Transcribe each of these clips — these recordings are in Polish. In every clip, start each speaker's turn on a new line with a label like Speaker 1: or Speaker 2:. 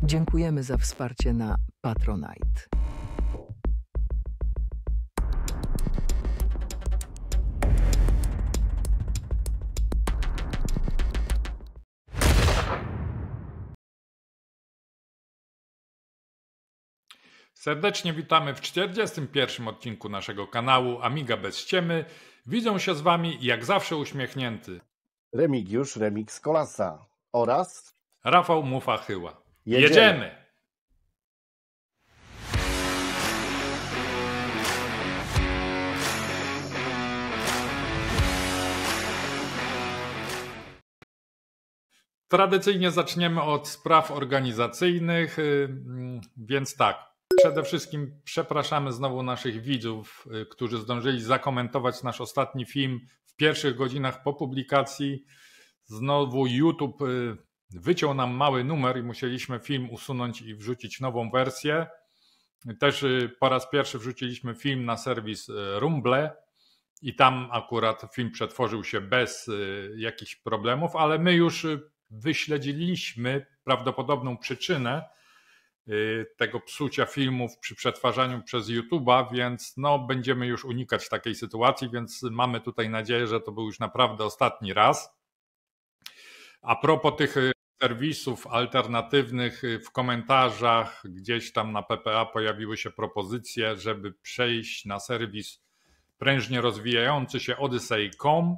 Speaker 1: Dziękujemy za wsparcie na Patronite.
Speaker 2: Serdecznie witamy w 41. odcinku naszego kanału Amiga bez ściemy. Widzą się z Wami jak zawsze uśmiechnięty
Speaker 3: Remigiusz Remix Kolasa oraz
Speaker 2: Rafał Mufa Chyła.
Speaker 3: Jedziemy!
Speaker 2: Tradycyjnie zaczniemy od spraw organizacyjnych, więc tak. Przede wszystkim przepraszamy znowu naszych widzów, którzy zdążyli zakomentować nasz ostatni film w pierwszych godzinach po publikacji. Znowu YouTube wyciął nam mały numer i musieliśmy film usunąć i wrzucić nową wersję. Też po raz pierwszy wrzuciliśmy film na serwis Rumble i tam akurat film przetworzył się bez jakichś problemów, ale my już wyśledziliśmy prawdopodobną przyczynę tego psucia filmów przy przetwarzaniu przez YouTube'a, więc będziemy już unikać takiej sytuacji, więc mamy tutaj nadzieję, że to był już naprawdę ostatni raz. A propos tych serwisów alternatywnych, w komentarzach gdzieś tam na PPA pojawiły się propozycje, żeby przejść na serwis prężnie rozwijający się Odyssey.com.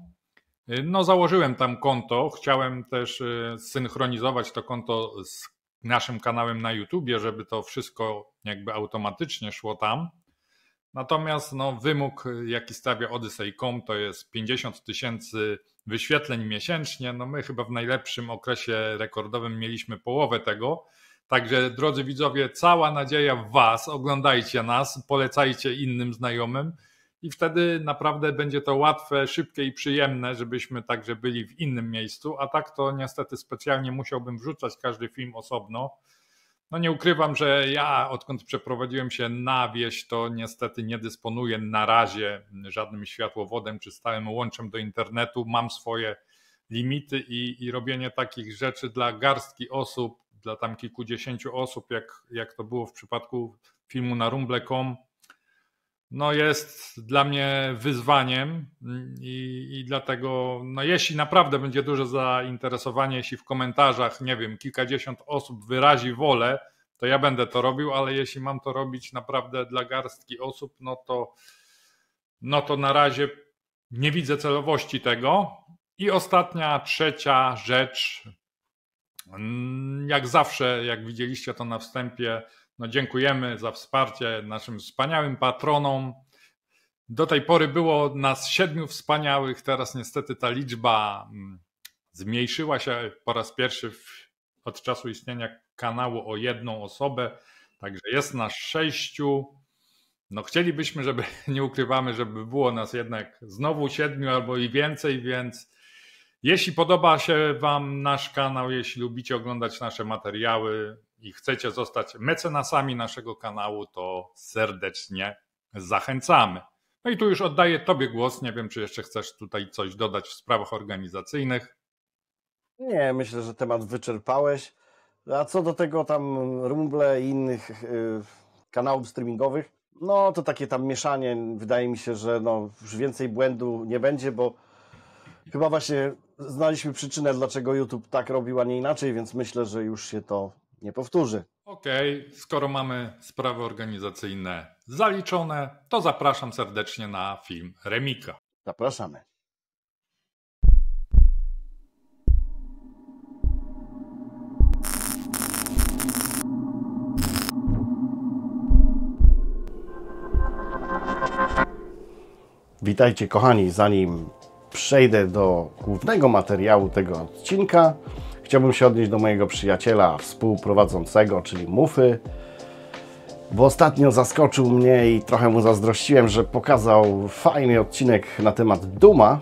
Speaker 2: Założyłem tam konto, chciałem też synchronizować to konto z naszym kanałem na YouTubie, żeby to wszystko jakby automatycznie szło tam. Natomiast wymóg, jaki stawia Odyssey.com, to jest 50 000 wyświetleń miesięcznie. My chyba w najlepszym okresie rekordowym mieliśmy połowę tego. Także drodzy widzowie, cała nadzieja w Was, oglądajcie nas, polecajcie innym znajomym i wtedy naprawdę będzie to łatwe, szybkie i przyjemne, żebyśmy także byli w innym miejscu, a tak to niestety specjalnie musiałbym wrzucać każdy film osobno. Nie ukrywam, że ja odkąd przeprowadziłem się na wieś, to niestety nie dysponuję na razie żadnym światłowodem czy stałym łączem do internetu. Mam swoje limity i robienie takich rzeczy dla garstki osób, dla tam kilkudziesięciu osób, jak to było w przypadku filmu na rumble.com, jest dla mnie wyzwaniem i dlatego, jeśli naprawdę będzie duże zainteresowanie, jeśli w komentarzach, nie wiem, kilkadziesiąt osób wyrazi wolę, to ja będę to robił, ale jeśli mam to robić naprawdę dla garstki osób, to na razie nie widzę celowości tego. I ostatnia, trzecia rzecz, jak zawsze, jak widzieliście to na wstępie, dziękujemy za wsparcie naszym wspaniałym patronom. Do tej pory było nas 7 wspaniałych, teraz niestety ta liczba zmniejszyła się po raz pierwszy od czasu istnienia kanału o 1 osobę, także jest nas 6. Chcielibyśmy, żeby, nie ukrywamy, żeby było nas jednak znowu 7 albo i więcej, więc jeśli podoba się Wam nasz kanał, jeśli lubicie oglądać nasze materiały i chcecie zostać mecenasami naszego kanału, to serdecznie zachęcamy. I tu już oddaję Tobie głos. Nie wiem, czy jeszcze chcesz tutaj coś dodać w sprawach organizacyjnych.
Speaker 3: Nie, myślę, że temat wyczerpałeś. A co do tego tam Rumble i innych kanałów streamingowych, to takie tam mieszanie, wydaje mi się, że już więcej błędu nie będzie, bo chyba właśnie znaliśmy przyczynę, dlaczego YouTube tak robił, a nie inaczej, więc myślę, że już się to nie powtórzy.
Speaker 2: Okej, skoro mamy sprawy organizacyjne zaliczone, to zapraszam serdecznie na film Remika.
Speaker 3: Zapraszamy. Witajcie kochani, zanim przejdę do głównego materiału tego odcinka, chciałbym się odnieść do mojego przyjaciela współprowadzącego, czyli Mufy, bo ostatnio zaskoczył mnie i trochę mu zazdrościłem, że pokazał fajny odcinek na temat Dooma,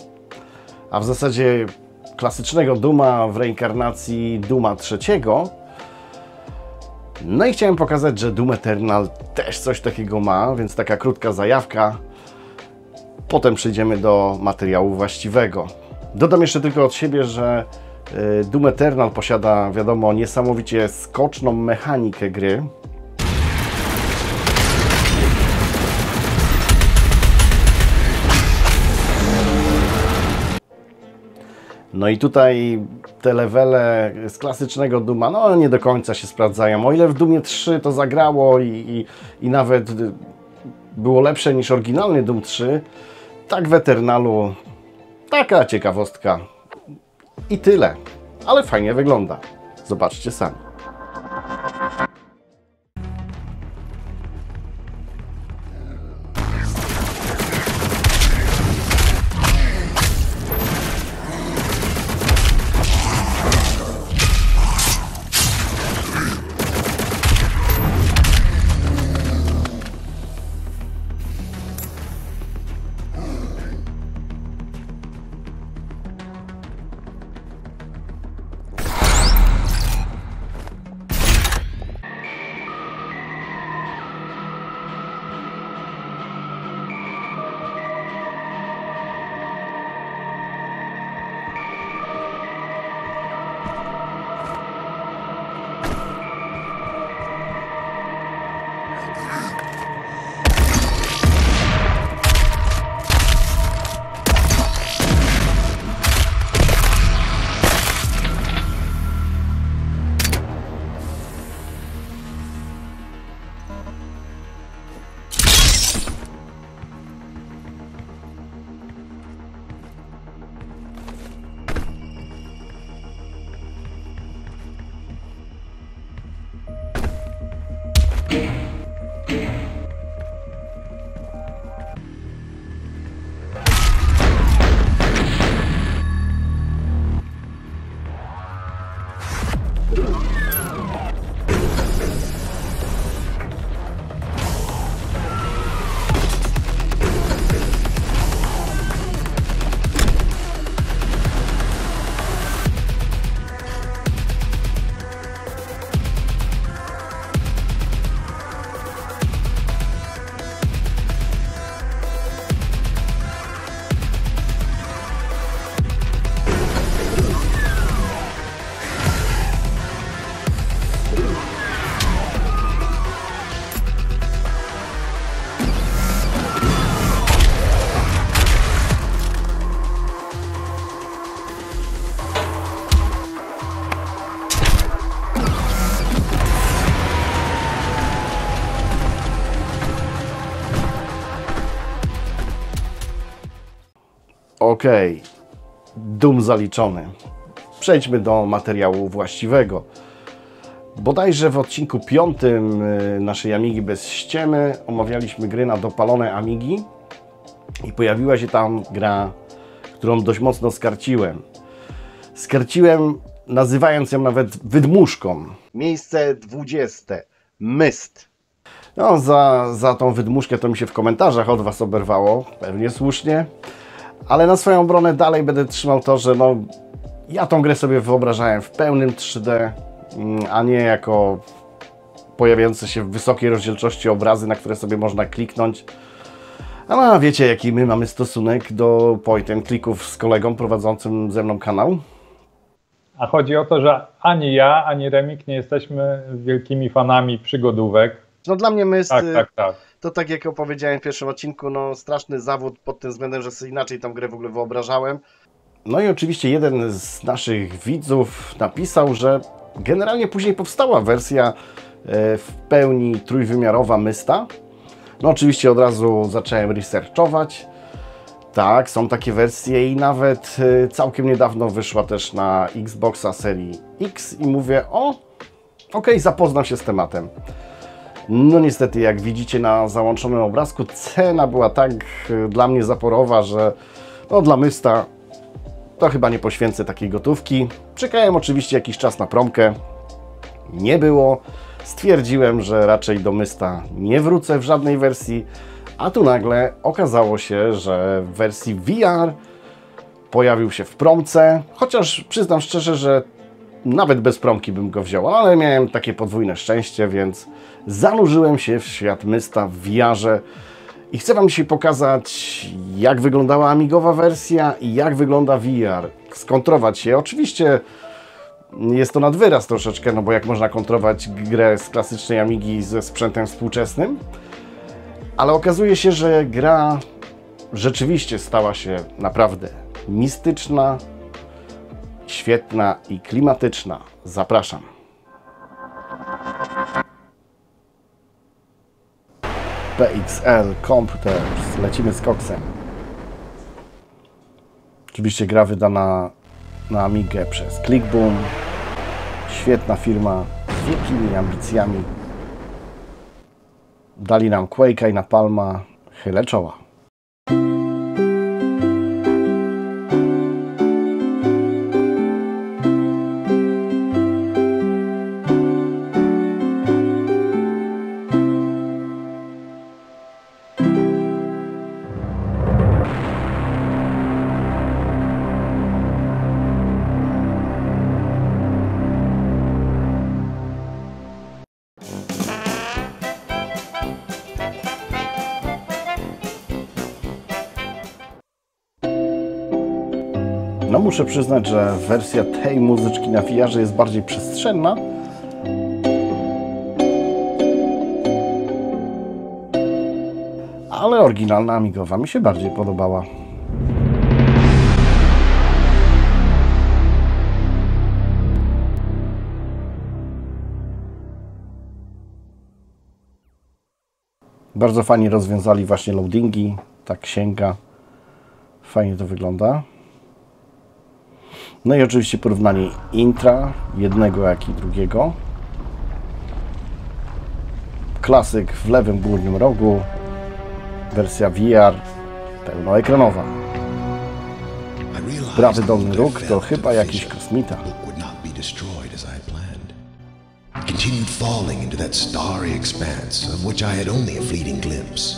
Speaker 3: a w zasadzie klasycznego Dooma w reinkarnacji Dooma III. I chciałem pokazać, że Doom Eternal też coś takiego ma, więc taka krótka zajawka. Potem przejdziemy do materiału właściwego. Dodam jeszcze tylko od siebie, że Doom Eternal posiada, wiadomo, niesamowicie skoczną mechanikę gry. No i tutaj te levele z klasycznego Dooma, no nie do końca się sprawdzają. O ile w Doomie 3 to zagrało i nawet było lepsze niż oryginalny Doom 3, tak w Eternalu taka ciekawostka i tyle. Ale fajnie wygląda. Zobaczcie sami. Okej, Doom zaliczony. Przejdźmy do materiału właściwego. Bodajże w odcinku 5 naszej Amigi bez ściemy omawialiśmy gry na dopalone Amigi i pojawiła się tam gra, którą dość mocno skarciłem. Skarciłem, nazywając ją nawet wydmuszką. Miejsce 20. Myst. No, za tą wydmuszkę to mi się w komentarzach od Was oberwało, pewnie słusznie. Ale na swoją obronę dalej będę trzymał to, że no, ja tą grę sobie wyobrażałem w pełnym 3D, a nie jako pojawiające się w wysokiej rozdzielczości obrazy, na które sobie można kliknąć. A no, wiecie, jaki my mamy stosunek do point and clicków z kolegą prowadzącym ze mną kanał?
Speaker 2: A chodzi o to, że ani ja, ani Remik nie jesteśmy wielkimi fanami przygodówek.
Speaker 3: No dla mnie Myst,
Speaker 2: Tak.
Speaker 3: to tak jak opowiedziałem w pierwszym odcinku, no straszny zawód pod tym względem, że sobie inaczej tą grę w ogóle wyobrażałem. No i oczywiście jeden z naszych widzów napisał, że generalnie później powstała wersja w pełni trójwymiarowa Mysta. No oczywiście od razu zacząłem researchować. Tak, są takie wersje i nawet całkiem niedawno wyszła też na Xboxa serii X i mówię, okej, zapoznam się z tematem. No niestety, jak widzicie na załączonym obrazku, cena była tak dla mnie zaporowa, że no, dla Mysta to chyba nie poświęcę takiej gotówki. Czekałem oczywiście jakiś czas na promkę. Nie było. Stwierdziłem, że raczej do Mysta nie wrócę w żadnej wersji. A tu nagle okazało się, że w wersji VR pojawił się w promce. Chociaż przyznam szczerze, że nawet bez promki bym go wziął, ale miałem takie podwójne szczęście, więc zanurzyłem się w świat Mysta w VR-ze I chcę Wam dzisiaj pokazać, jak wyglądała amigowa wersja i jak wygląda VR. Skontrować je. Oczywiście jest to nad wyraz troszeczkę, no bo jak można kontrować grę z klasycznej Amigi ze sprzętem współczesnym. Ale okazuje się, że gra rzeczywiście stała się naprawdę mistyczna, świetna i klimatyczna. Zapraszam. PXL Computers. Lecimy z koksem. Oczywiście gra wydana na Amigę przez Clickboom. Świetna firma z wielkimi ambicjami. Dali nam Quake'a i Napalma. Chylę czoła. No muszę przyznać, że wersja tej muzyczki na VR jest bardziej przestrzenna. Ale oryginalna amigowa mi się bardziej podobała. Bardzo fajnie rozwiązali właśnie loadingi. Tak sięga. Fajnie to wygląda. No i oczywiście porównanie intra, jednego jak i drugiego. Klasyk w lewym górnym rogu, wersja VR pełnoekranowa. Prawy dolny róg to chyba jakiś kosmita.
Speaker 4: Continued falling into that starry expanse of which I had only a fleeting glimpse.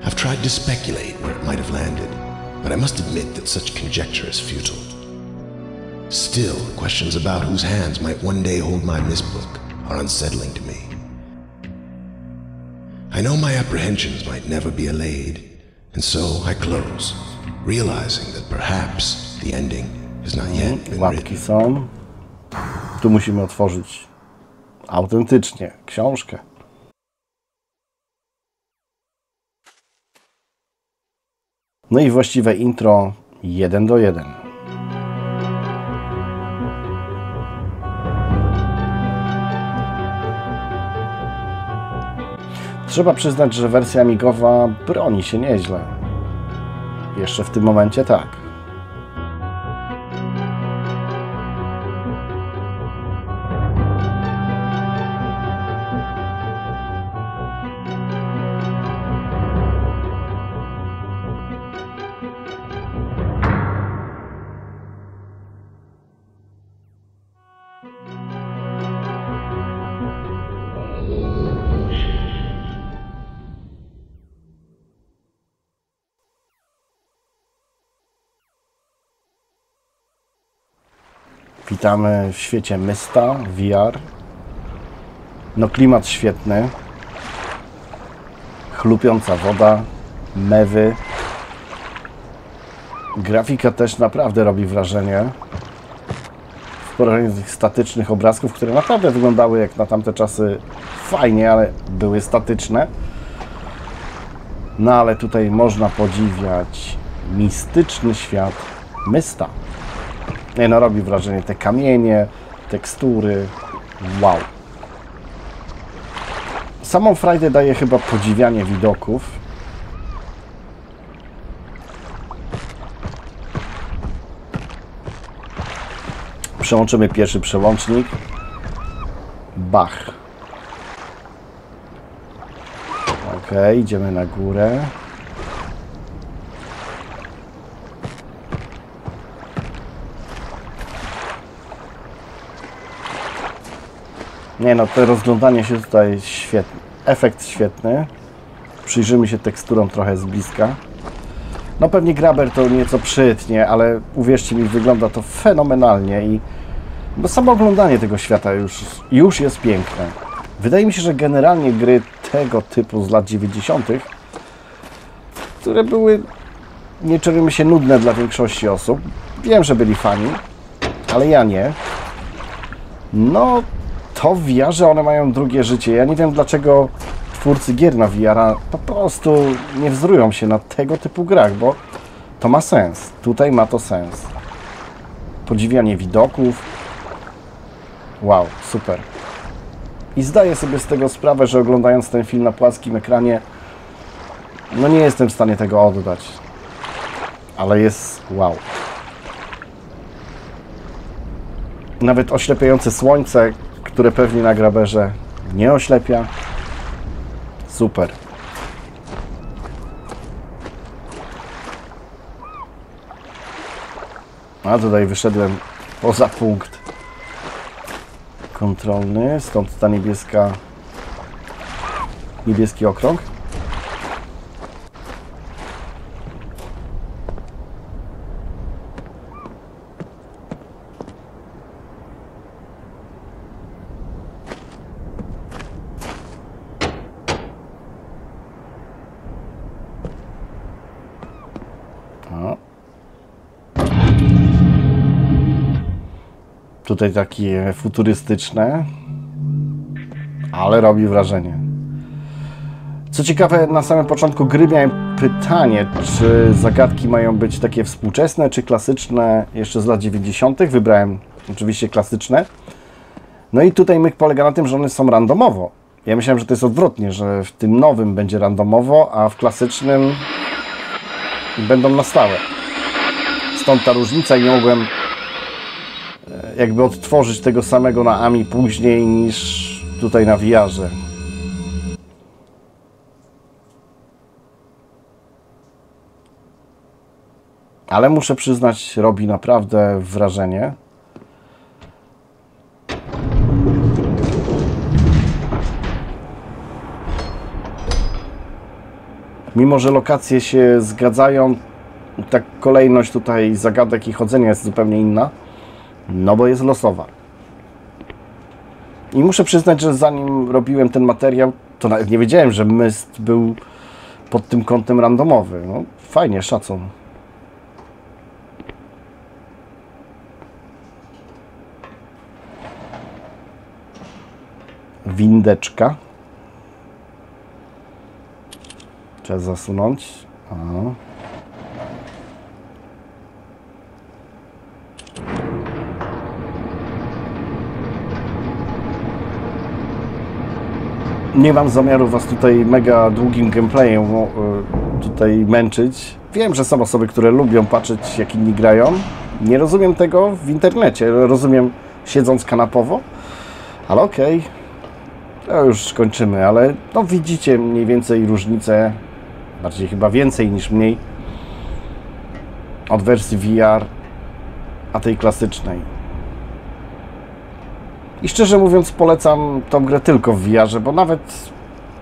Speaker 4: I've tried to speculate where it might have landed, but I must admit that such conjecture is futile. Still, questions about whose hands might one day hold my Mistbook are unsettling to me. I know my apprehensions might never be allayed, and so I close, realizing that perhaps the ending has not yet been
Speaker 3: Łapki
Speaker 4: written.
Speaker 3: są. Tu musimy otworzyć autentycznie książkę. No i właściwe intro 1:1. Trzeba przyznać, że wersja amigowa broni się nieźle. Jeszcze w tym momencie tak. Witamy w świecie Mysta, VR. No klimat świetny. Chlupiąca woda, mewy. Grafika też naprawdę robi wrażenie. W porównaniu do tych statycznych obrazków, które naprawdę wyglądały jak na tamte czasy fajnie, ale były statyczne. No ale tutaj można podziwiać mistyczny świat Mysta. Nie no, robi wrażenie te kamienie, tekstury, wow. Samą frajdę daje chyba podziwianie widoków. Przełączymy pierwszy przełącznik. Bach. Ok, idziemy na górę. Nie no, to rozglądanie się tutaj jest świetne. Efekt świetny. Przyjrzymy się teksturom trochę z bliska. No pewnie Grabber to nieco przytnie, ale uwierzcie mi, wygląda to fenomenalnie i no, samo oglądanie tego świata już jest piękne. Wydaje mi się, że generalnie gry tego typu z lat 90., które były, nie czujemy się, nudne dla większości osób. Wiem, że byli fani, ale ja nie. No, to w VR-ze one mają drugie życie. Ja nie wiem, dlaczego twórcy gier na VR-a po prostu nie wzrują się na tego typu grach, bo to ma sens. Tutaj ma to sens. Podziwianie widoków. Wow, super. I zdaję sobie z tego sprawę, że oglądając ten film na płaskim ekranie, no nie jestem w stanie tego oddać. Ale jest wow. Nawet oślepiające słońce, które pewnie na graberze nie oślepia. Super. A tutaj wyszedłem poza punkt kontrolny, stąd ta niebieski okrąg. Tutaj takie futurystyczne, ale robi wrażenie. Co ciekawe, na samym początku gry miałem pytanie, czy zagadki mają być takie współczesne, czy klasyczne jeszcze z lat 90. Wybrałem oczywiście klasyczne. No i tutaj myk polega na tym, że one są randomowo. Ja myślałem, że to jest odwrotnie, że w tym nowym będzie randomowo, a w klasycznym będą na stałe. Stąd ta różnica i nie mogłem jakby odtworzyć tego samego na AMI później niż tutaj na VR-ze. Ale muszę przyznać, robi naprawdę wrażenie. Mimo że lokacje się zgadzają, ta kolejność tutaj zagadek i chodzenia jest zupełnie inna. No bo jest losowa. I muszę przyznać, że zanim robiłem ten materiał, to nawet nie wiedziałem, że Myst był pod tym kątem randomowy. No fajnie, szacun. Windeczka. Trzeba zasunąć. A. Nie mam zamiaru Was tutaj mega długim gameplayem tutaj męczyć. Wiem, że są osoby, które lubią patrzeć, jak inni grają. Nie rozumiem tego w internecie. Rozumiem siedząc kanapowo. Ale okej. To już kończymy, ale no widzicie mniej więcej różnicę. Bardziej chyba więcej niż mniej. Od wersji VR, a tej klasycznej. I szczerze mówiąc polecam tą grę tylko w VR-ze, bo nawet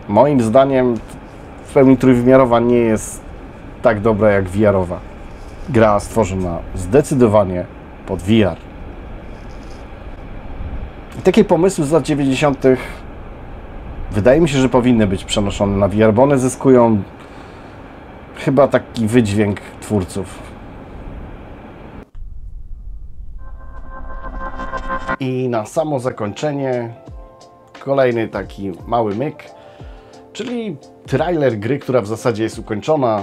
Speaker 3: moim zdaniem w pełni trójwymiarowa nie jest tak dobra jak VR-owa. Gra stworzona zdecydowanie pod VR. I takie pomysły z lat 90. wydaje mi się, że powinny być przenoszone na VR, bo one zyskują chyba taki wydźwięk twórców. I na samo zakończenie kolejny taki mały myk, czyli trailer gry, która w zasadzie jest ukończona,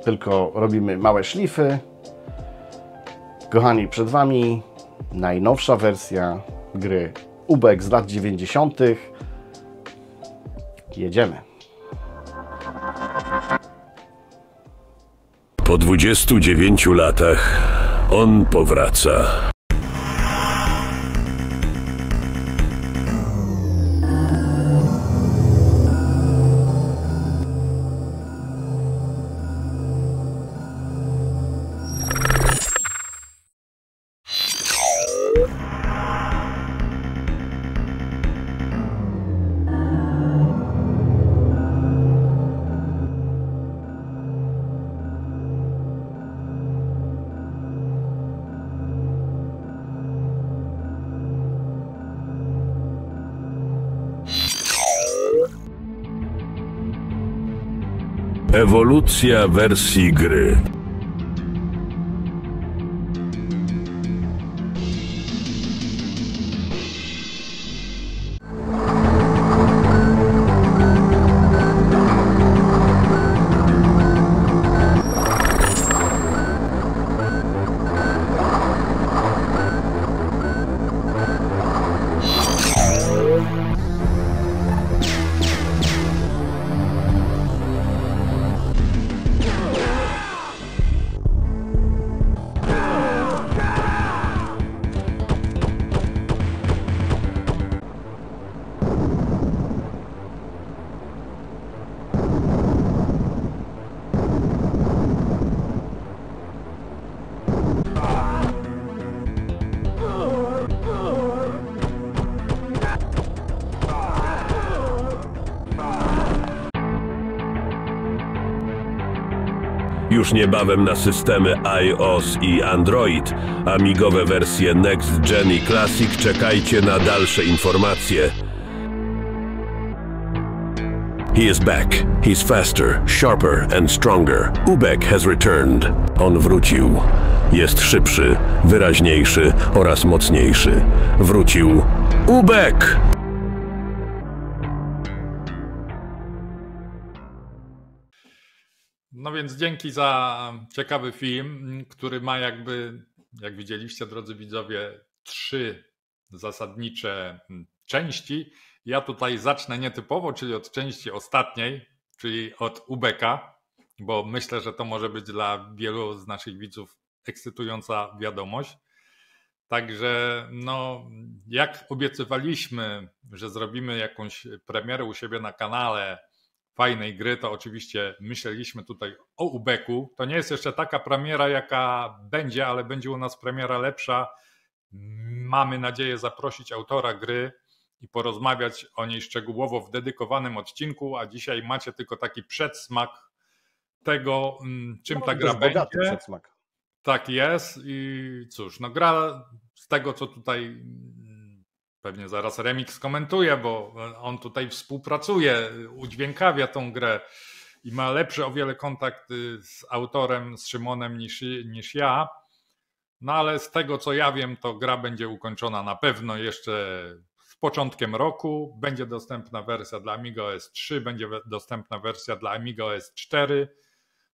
Speaker 3: tylko robimy małe szlify. Kochani, przed Wami najnowsza wersja gry UBEX z lat 90. Jedziemy.
Speaker 5: Po 29 latach on powraca. Ewolucja wersji gry. Już niebawem na systemy iOS i Android, amigowe wersje Next Gen i Classic. Czekajcie na dalsze informacje. He is back. He's faster, sharper and stronger. Ubek has returned. On wrócił. Jest szybszy, wyraźniejszy oraz mocniejszy. Wrócił Ubek!
Speaker 2: No więc dzięki za ciekawy film, który ma jakby, jak widzieliście drodzy widzowie, 3 zasadnicze części. Ja tutaj zacznę nietypowo, czyli od części ostatniej, czyli od Ubeka, bo myślę, że to może być dla wielu z naszych widzów ekscytująca wiadomość. Także no, jak obiecywaliśmy, że zrobimy jakąś premierę u siebie na kanale fajnej gry, to oczywiście myśleliśmy tutaj o Ubeku. To nie jest jeszcze taka premiera, jaka będzie, ale będzie u nas premiera lepsza. Mamy nadzieję zaprosić autora gry i porozmawiać o niej szczegółowo w dedykowanym odcinku, a dzisiaj macie tylko taki przedsmak tego, czym ta gra będzie.
Speaker 3: Przedsmak.
Speaker 2: Tak jest i cóż, no gra z tego, co tutaj pewnie zaraz Remix komentuje, bo on tutaj współpracuje, udźwiękawia tą grę i ma lepszy o wiele kontakt z autorem, z Szymonem niż ja. No ale z tego, co ja wiem, to gra będzie ukończona na pewno jeszcze z początkiem roku. Będzie dostępna wersja dla Amiga OS 3, będzie dostępna wersja dla Amiga OS 4.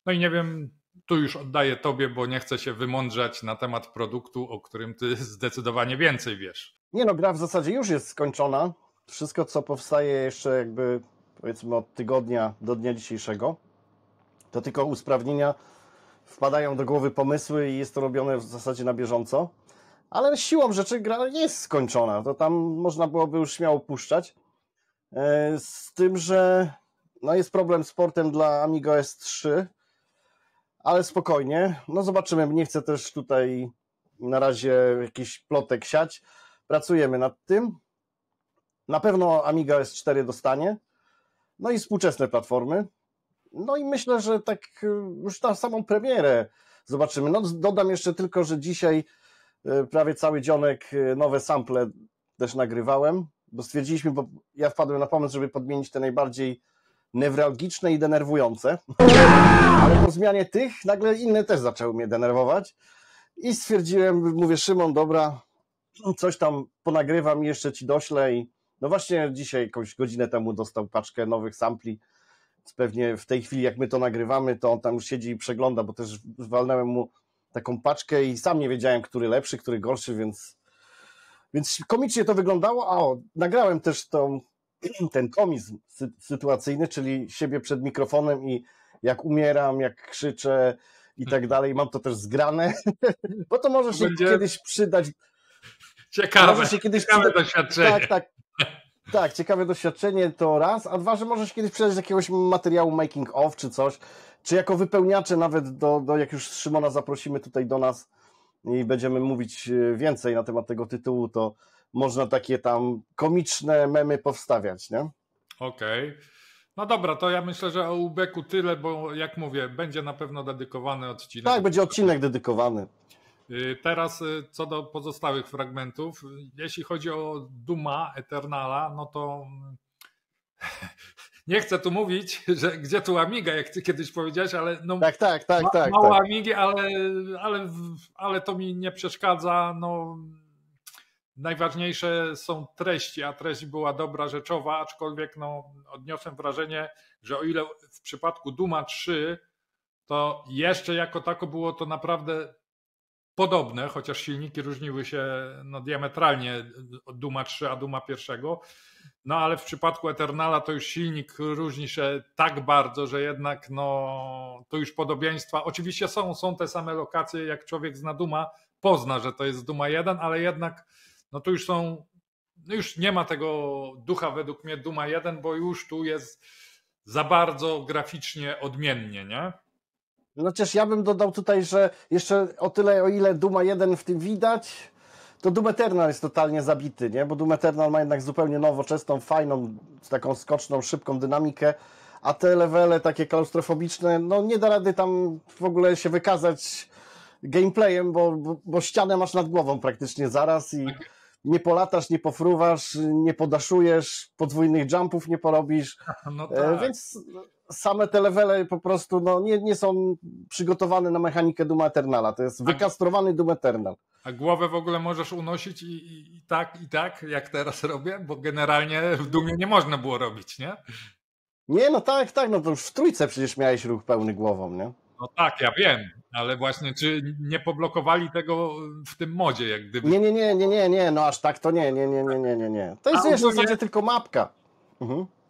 Speaker 2: No i nie wiem, tu już oddaję tobie, bo nie chcę się wymądrzać na temat produktu, o którym ty zdecydowanie więcej wiesz.
Speaker 3: Nie no, gra w zasadzie już jest skończona. Wszystko, co powstaje jeszcze jakby, powiedzmy, od tygodnia do dnia dzisiejszego, to tylko usprawnienia, wpadają do głowy pomysły i jest to robione w zasadzie na bieżąco. Ale siłą rzeczy gra nie jest skończona. To tam można byłoby już śmiało puszczać. Z tym, że no jest problem z portem dla Amiga OS 3, ale spokojnie. No zobaczymy. Nie chcę też tutaj na razie jakiś plotek siać. Pracujemy nad tym. Na pewno Amiga OS 4 dostanie. No i współczesne platformy. No i myślę, że tak już na samą premierę zobaczymy. No dodam jeszcze tylko, że dzisiaj prawie cały dzionek nowe sample też nagrywałem, bo stwierdziliśmy, bo ja wpadłem na pomysł, żeby podmienić te najbardziej newralgiczne i denerwujące. Ale po zmianie tych nagle inne też zaczęły mnie denerwować. I stwierdziłem, mówię, Szymon, dobra, coś tam ponagrywam i jeszcze ci doślę. I no właśnie dzisiaj jakąś godzinę temu dostał paczkę nowych sampli. Pewnie w tej chwili, jak my to nagrywamy, to on tam już siedzi i przegląda, bo też walnąłem mu taką paczkę i sam nie wiedziałem, który lepszy, który gorszy, więc komicznie to wyglądało. A nagrałem też ten komizm sytuacyjny, czyli siebie przed mikrofonem i jak umieram, jak krzyczę i tak dalej. Mam to też zgrane, bo to może się kiedyś przydać.
Speaker 2: Ciekawe doświadczenie.
Speaker 3: Tak, ciekawe doświadczenie to raz, a dwa, że może się kiedyś przydać z jakiegoś materiału making of czy coś, czy jako wypełniacze nawet jak już Szymona zaprosimy tutaj do nas i będziemy mówić więcej na temat tego tytułu, to można takie tam komiczne memy powstawiać, nie?
Speaker 2: Okej. No dobra, to ja myślę, że o Ubeku tyle, bo jak mówię, będzie na pewno dedykowany odcinek.
Speaker 3: Tak, będzie odcinek dedykowany.
Speaker 2: Teraz co do pozostałych jeśli chodzi o Duma Eternala, no to nie chcę tu mówić, że gdzie tu Amiga, jak ty kiedyś powiedziałeś, ale no
Speaker 3: Tak.
Speaker 2: mało Amigi, ale to mi nie przeszkadza. No, najważniejsze są treści, a treść była dobra, rzeczowa, aczkolwiek no, odniosłem wrażenie, że o ile w przypadku Duma 3 to jeszcze jako tako było to naprawdę podobne, chociaż silniki różniły się no, diametralnie od Duma 3 a Duma 1, no ale w przypadku Eternala to już silnik różni się tak bardzo, że jednak no, to już podobieństwa, oczywiście są te same lokacje, jak człowiek zna Duma, pozna, że to jest Duma 1, ale jednak no to już są, no już nie ma tego ducha według mnie Duma 1, bo już tu jest za bardzo graficznie odmiennie, nie?
Speaker 3: No chociaż ja bym dodał tutaj, że jeszcze o tyle, o ile Duma 1 w tym widać, to Doom Eternal jest totalnie zabity, nie? Bo Doom Eternal ma jednak zupełnie nowoczesną, fajną, taką skoczną, szybką dynamikę, a te levele takie klaustrofobiczne, no nie da rady tam w ogóle się wykazać gameplayem, bo ścianę masz nad głową praktycznie zaraz i nie polatasz, nie pofruwasz, nie podaszujesz, podwójnych jumpów nie porobisz,
Speaker 2: No tak.
Speaker 3: Więc same te levele po prostu no, nie są przygotowane na mechanikę Doom Eternala. To jest wykastrowany Doom Eternal.
Speaker 2: A głowę w ogóle możesz unosić i tak, jak teraz robię, bo generalnie w Dumie nie można było robić, nie?
Speaker 3: Nie, no tak, no to już w trójce przecież miałeś ruch pełny głową, nie?
Speaker 2: No tak, ja wiem, ale właśnie czy nie poblokowali tego w tym modzie, jak gdyby?
Speaker 3: Nie, no aż tak to nie. To jest wiesz, w zasadzie tylko mapka.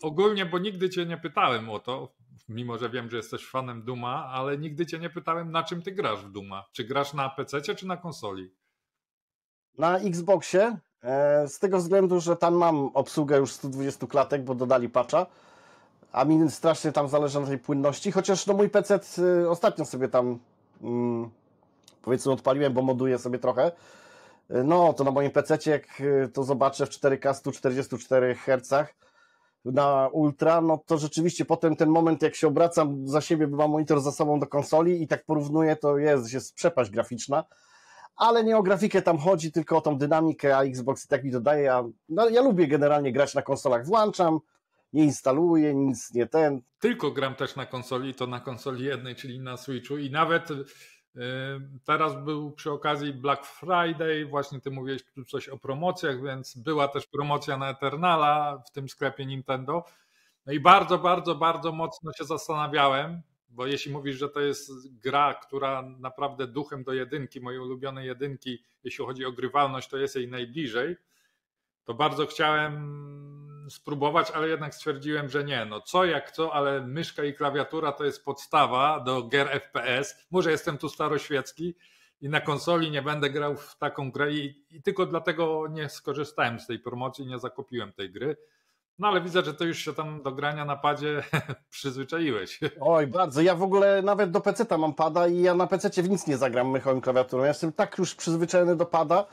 Speaker 2: Ogólnie, bo nigdy cię nie pytałem o to, mimo że wiem, że jesteś fanem Duma, ale nigdy cię nie pytałem, na czym ty grasz w Duma. Czy grasz na PC-cie, czy na konsoli?
Speaker 3: Na Xboxie, z tego względu, że tam mam obsługę już 120 klatek, bo dodali patcha, a mi strasznie tam zależy na tej płynności, chociaż no mój PC ostatnio sobie tam powiedzmy odpaliłem, bo moduję sobie trochę. No to na moim PC-cie, jak to zobaczę w 4K 144 Hz na ultra, no to rzeczywiście potem ten moment, jak się obracam za siebie, bo mam monitor za sobą do konsoli i tak porównuję, to jest przepaść graficzna, ale nie o grafikę tam chodzi, tylko o tą dynamikę, a Xbox i tak mi dodaje, no, ja lubię generalnie grać na konsolach, włączam, nie instaluję, nic nie ten.
Speaker 2: Tylko gram też na konsoli, to na konsoli jednej, czyli na Switchu i nawet teraz był przy okazji Black Friday, właśnie ty mówiłeś tu coś o promocjach, więc była też promocja na Eternala w tym sklepie Nintendo. No i bardzo, bardzo, bardzo mocno się zastanawiałem, bo jeśli mówisz, że to jest gra, która naprawdę duchem do jedynki, mojej ulubionej jedynki, jeśli chodzi o grywalność, to jest jej najbliżej, to bardzo chciałem spróbować, ale jednak stwierdziłem, że nie. No co jak co, ale myszka i klawiatura to jest podstawa do gier FPS. Może jestem tu staroświecki i na konsoli nie będę grał w taką grę i tylko dlatego nie skorzystałem z tej promocji, nie zakupiłem tej gry. No ale widzę, że to już się tam do grania na padzie przyzwyczaiłeś.
Speaker 3: Oj, bardzo. Ja w ogóle nawet do PC-ta mam pada i ja na PC-cie w nic nie zagram mychą i klawiaturą. Ja jestem tak już przyzwyczajony do pada,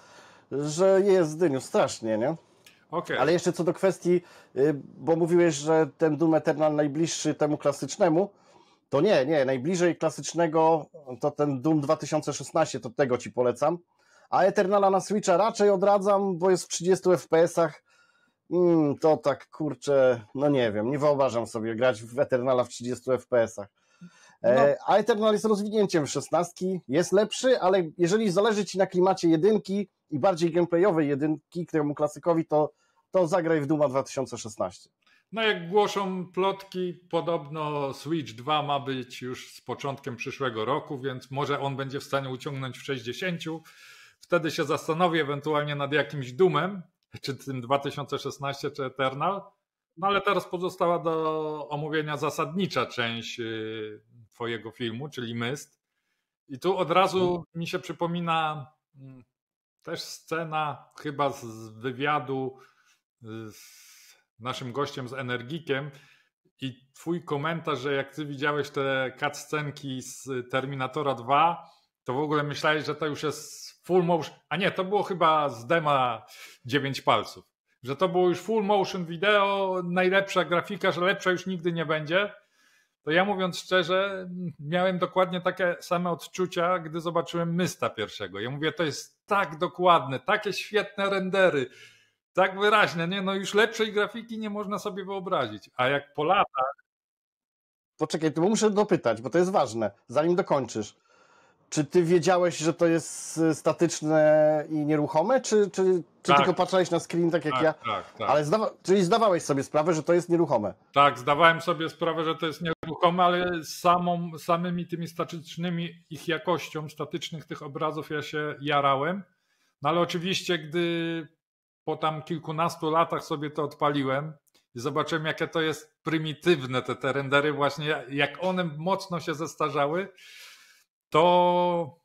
Speaker 3: że jest dyniu strasznie, nie?
Speaker 2: Okay.
Speaker 3: Ale jeszcze co do kwestii, bo mówiłeś, że ten Doom Eternal najbliższy temu klasycznemu, to nie, najbliżej klasycznego to ten Doom 2016, to tego ci polecam, a Eternala na Switcha raczej odradzam, bo jest w 30 FPS-ach, to tak kurczę, no nie wiem, nie wyobrażam sobie grać w Eternala w 30 FPS-ach. No. A Eternal jest rozwinięciem 16, jest lepszy, ale jeżeli zależy ci na klimacie jedynki i bardziej gameplayowej jedynki, któremu klasykowi, to zagraj w Dooma 2016.
Speaker 2: No jak głoszą plotki, podobno Switch 2 ma być już z początkiem przyszłego roku, więc może on będzie w stanie uciągnąć w 60. Wtedy się zastanowię ewentualnie nad jakimś Doomem, czy tym 2016, czy Eternal. No ale teraz pozostała do omówienia zasadnicza część twojego filmu, czyli Myst. I tu od razu mi się przypomina też scena chyba z wywiadu z naszym gościem, z Energikiem i twój komentarz, że jak ty widziałeś te cutscenki z Terminatora 2, to w ogóle myślałeś, że to już jest full motion, a nie, to było chyba z dema 9 palców, że to było już full motion video, najlepsza grafika, że lepsza już nigdy nie będzie. To ja mówiąc szczerze, miałem dokładnie takie same odczucia, gdy zobaczyłem Mysta pierwszego. Ja mówię, to jest tak dokładne, takie świetne rendery. tak wyraźne, nie? No już lepszej grafiki nie można sobie wyobrazić. A jak po latach...
Speaker 3: Poczekaj, tu muszę dopytać, bo to jest ważne, zanim dokończysz. Czy ty wiedziałeś, że to jest statyczne i nieruchome, czy
Speaker 2: Tak.
Speaker 3: tylko patrzyłeś na screen tak jak
Speaker 2: Tak,
Speaker 3: ja?
Speaker 2: tak.
Speaker 3: Ale czyli zdawałeś sobie sprawę, że to jest nieruchome.
Speaker 2: Tak, zdawałem sobie sprawę, że to jest nieruchome, ale samymi tymi statycznymi ich jakością, statycznych tych obrazów ja się jarałem. No ale oczywiście, gdy po tam kilkunastu latach sobie to odpaliłem i zobaczyłem, jakie to jest prymitywne, te rendery właśnie, jak one mocno się zestarzały, to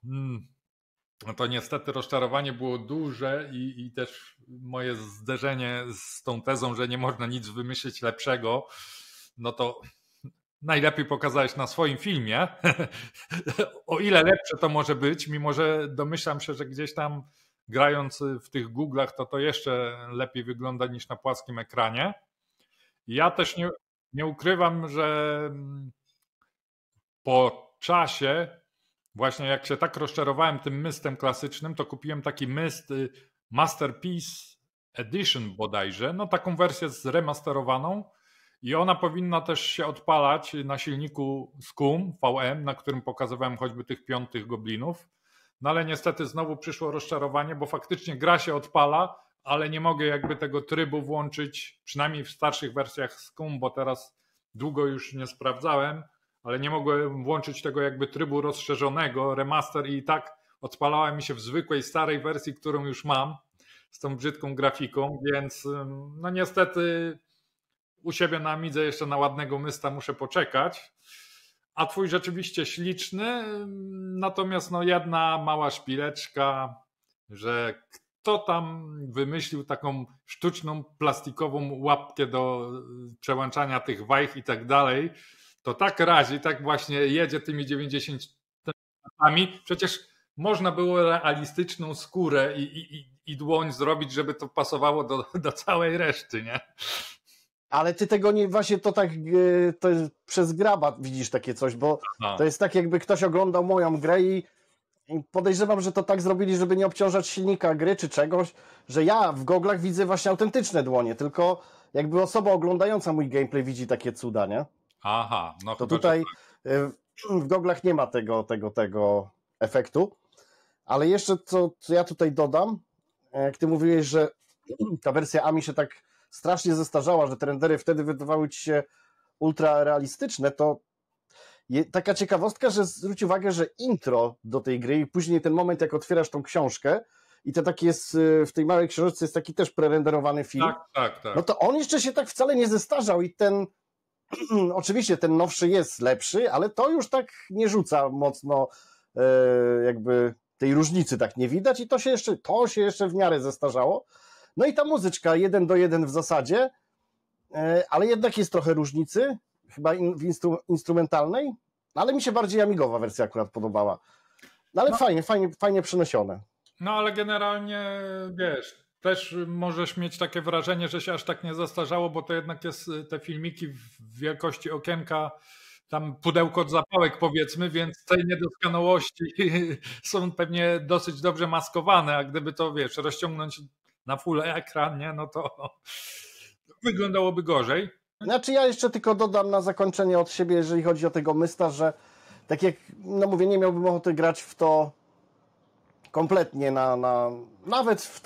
Speaker 2: no to niestety rozczarowanie było duże i też moje zderzenie z tą tezą, że nie można nic wymyślić lepszego, no to najlepiej pokazałeś na swoim filmie. O ile lepsze to może być, mimo że domyślam się, że gdzieś tam grając w tych Google'ach to jeszcze lepiej wygląda niż na płaskim ekranie. Ja też nie ukrywam, że po czasie właśnie jak się tak rozczarowałem tym mystem klasycznym, to kupiłem taki myst Masterpiece Edition bodajże, no taką wersję zremasterowaną i ona powinna też się odpalać na silniku SCUM VM, na którym pokazywałem choćby tych 5 goblinów. No ale niestety znowu przyszło rozczarowanie, bo faktycznie gra się odpala, ale nie mogę jakby tego trybu włączyć, przynajmniej w starszych wersjach SCUM, bo teraz długo już nie sprawdzałem, ale nie mogłem włączyć tego jakby trybu rozszerzonego, remaster i tak odpalała mi się w zwykłej, starej wersji, którą już mam, z tą brzydką grafiką, więc no niestety u siebie na Amidze jeszcze na ładnego mysta muszę poczekać, a twój rzeczywiście śliczny, natomiast no jedna mała szpileczka, że kto tam wymyślił taką sztuczną plastikową łapkę do przełączania tych wajch i tak dalej, to tak razi, tak właśnie jedzie tymi 90 latami. Przecież można było realistyczną skórę i dłoń zrobić, żeby to pasowało do całej reszty, nie?
Speaker 3: Ale ty tego nie, właśnie to tak to przez graba widzisz takie coś, bo to jest tak, jakby ktoś oglądał moją grę i podejrzewam, że to tak zrobili, żeby nie obciążać silnika gry czy czegoś, że ja w goglach widzę właśnie autentyczne dłonie, tylko jakby osoba oglądająca mój gameplay widzi takie cuda, nie?
Speaker 2: Aha, no
Speaker 3: To
Speaker 2: chyba,
Speaker 3: tutaj
Speaker 2: że tak.
Speaker 3: w goglach nie ma tego efektu, ale jeszcze co ja tutaj dodam, jak ty mówiłeś, że ta wersja AMI się tak strasznie zestarzała, że te rendery wtedy wydawały ci się ultra realistyczne, to taka ciekawostka, że zwróć uwagę, że intro do tej gry i później ten moment, jak otwierasz tą książkę i to taki jest, w tej małej książce jest taki też prerenderowany film,
Speaker 2: Tak.
Speaker 3: no to on jeszcze się tak wcale nie zestarzał i ten oczywiście ten nowszy jest lepszy, ale to już tak nie rzuca mocno jakby tej różnicy tak nie widać i to się jeszcze w miarę zestarzało. No i ta muzyczka 1:1 w zasadzie, ale jednak jest trochę różnicy, chyba w instrumentalnej, ale mi się bardziej amigowa wersja akurat podobała. No ale fajnie przeniesione.
Speaker 2: No ale generalnie wiesz, też możesz mieć takie wrażenie, że się aż tak nie zastarzało, bo to jednak jest te filmiki w wielkości okienka, tam pudełko od zapałek powiedzmy, więc tej niedoskonałości są pewnie dosyć dobrze maskowane, a gdyby to wiesz, rozciągnąć na full ekran, nie, no to wyglądało gorzej.
Speaker 3: Znaczy ja jeszcze tylko dodam na zakończenie od siebie, jeżeli chodzi o tego mysta, że tak jak, no mówię, nie miałbym ochoty grać w to kompletnie nawet w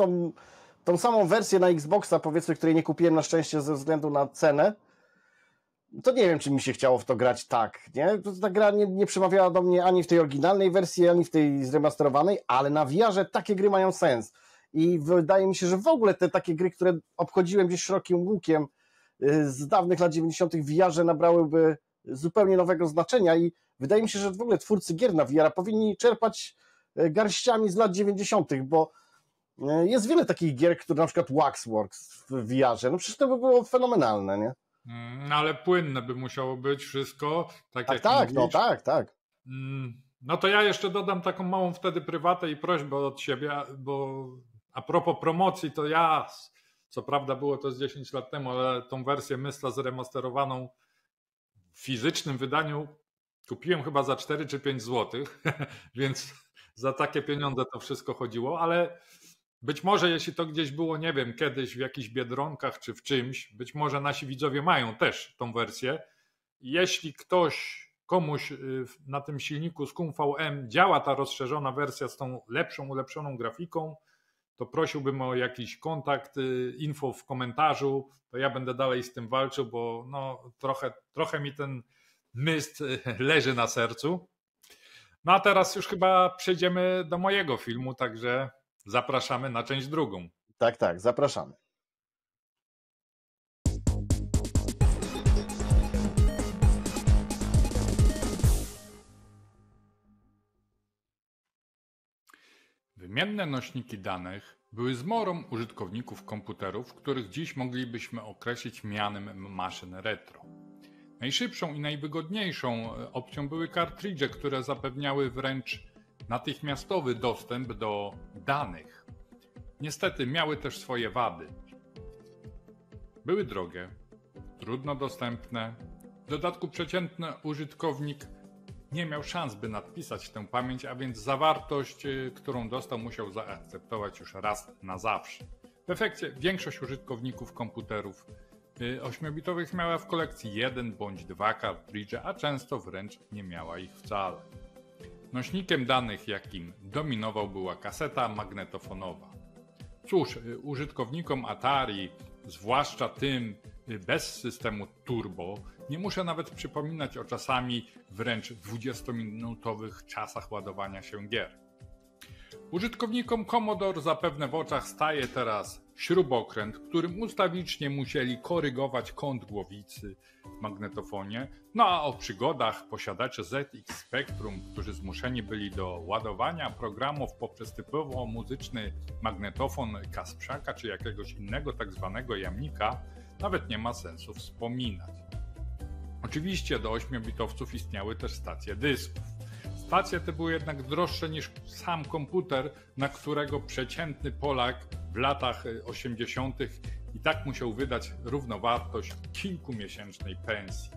Speaker 3: tą samą wersję na Xboxa, powiedzmy, której nie kupiłem na szczęście ze względu na cenę, to nie wiem, czy mi się chciało w to grać tak, nie? Ta gra nie przemawiała do mnie ani w tej oryginalnej wersji, ani w tej zremasterowanej, ale na VR-ze takie gry mają sens. I wydaje mi się, że w ogóle te takie gry, które obchodziłem gdzieś szerokim łukiem z dawnych lat 90. w VR-ze nabrałyby zupełnie nowego znaczenia i wydaje mi się, że w ogóle twórcy gier na VR powinni czerpać garściami z lat 90., bo jest wiele takich gier, które na przykład Waxworks w VR-ze, no przecież to by było fenomenalne, nie?
Speaker 2: No ale płynne by musiało być wszystko.
Speaker 3: Tak.
Speaker 2: No to ja jeszcze dodam taką małą wtedy prywatę i prośbę od siebie, bo a propos promocji, to ja, co prawda było to z 10 lat temu, ale tą wersję Mysta zremasterowaną w fizycznym wydaniu kupiłem chyba za 4 czy 5 zł, więc za takie pieniądze to wszystko chodziło, ale Być może jeśli to gdzieś było, nie wiem, kiedyś w jakichś Biedronkach czy w czymś, być może nasi widzowie mają też tą wersję. Jeśli komuś na tym silniku z SCUM-VM działa ta rozszerzona wersja z tą lepszą, ulepszoną grafiką, to prosiłbym o jakiś kontakt, info w komentarzu, to ja będę dalej z tym walczył, bo no, trochę mi ten myst leży na sercu. No a teraz już chyba przejdziemy do mojego filmu, także zapraszamy na część drugą.
Speaker 3: Tak, zapraszamy.
Speaker 2: Wymienne nośniki danych były zmorą użytkowników komputerów, których dziś moglibyśmy określić mianem maszyn retro. Najszybszą i najwygodniejszą opcją były kartridże, które zapewniały wręcz natychmiastowy dostęp do danych. Niestety miały też swoje wady. Były drogie, trudno dostępne. W dodatku przeciętny użytkownik nie miał szans, by nadpisać tę pamięć, a więc zawartość, którą dostał, musiał zaakceptować już raz na zawsze. W efekcie większość użytkowników komputerów 8-bitowych miała w kolekcji 1 bądź 2 kartridże, a często wręcz nie miała ich wcale. Nośnikiem danych, jakim dominował, była kaseta magnetofonowa. Cóż, użytkownikom Atari, zwłaszcza tym bez systemu turbo, nie muszę nawet przypominać o czasami wręcz 20-minutowych czasach ładowania się gier. Użytkownikom Commodore zapewne w oczach staje teraz śrubokręt, którym ustawicznie musieli korygować kąt głowicy w magnetofonie, no a o przygodach posiadacze ZX Spectrum, którzy zmuszeni byli do ładowania programów poprzez typowo muzyczny magnetofon Kasprzaka czy jakiegoś innego tak zwanego jamnika, nawet nie ma sensu wspominać. Oczywiście do 8-bitowców istniały też stacje dysków. Stacje te były jednak droższe niż sam komputer, na którego przeciętny Polak w latach 80. i tak musiał wydać równowartość kilkumiesięcznej pensji.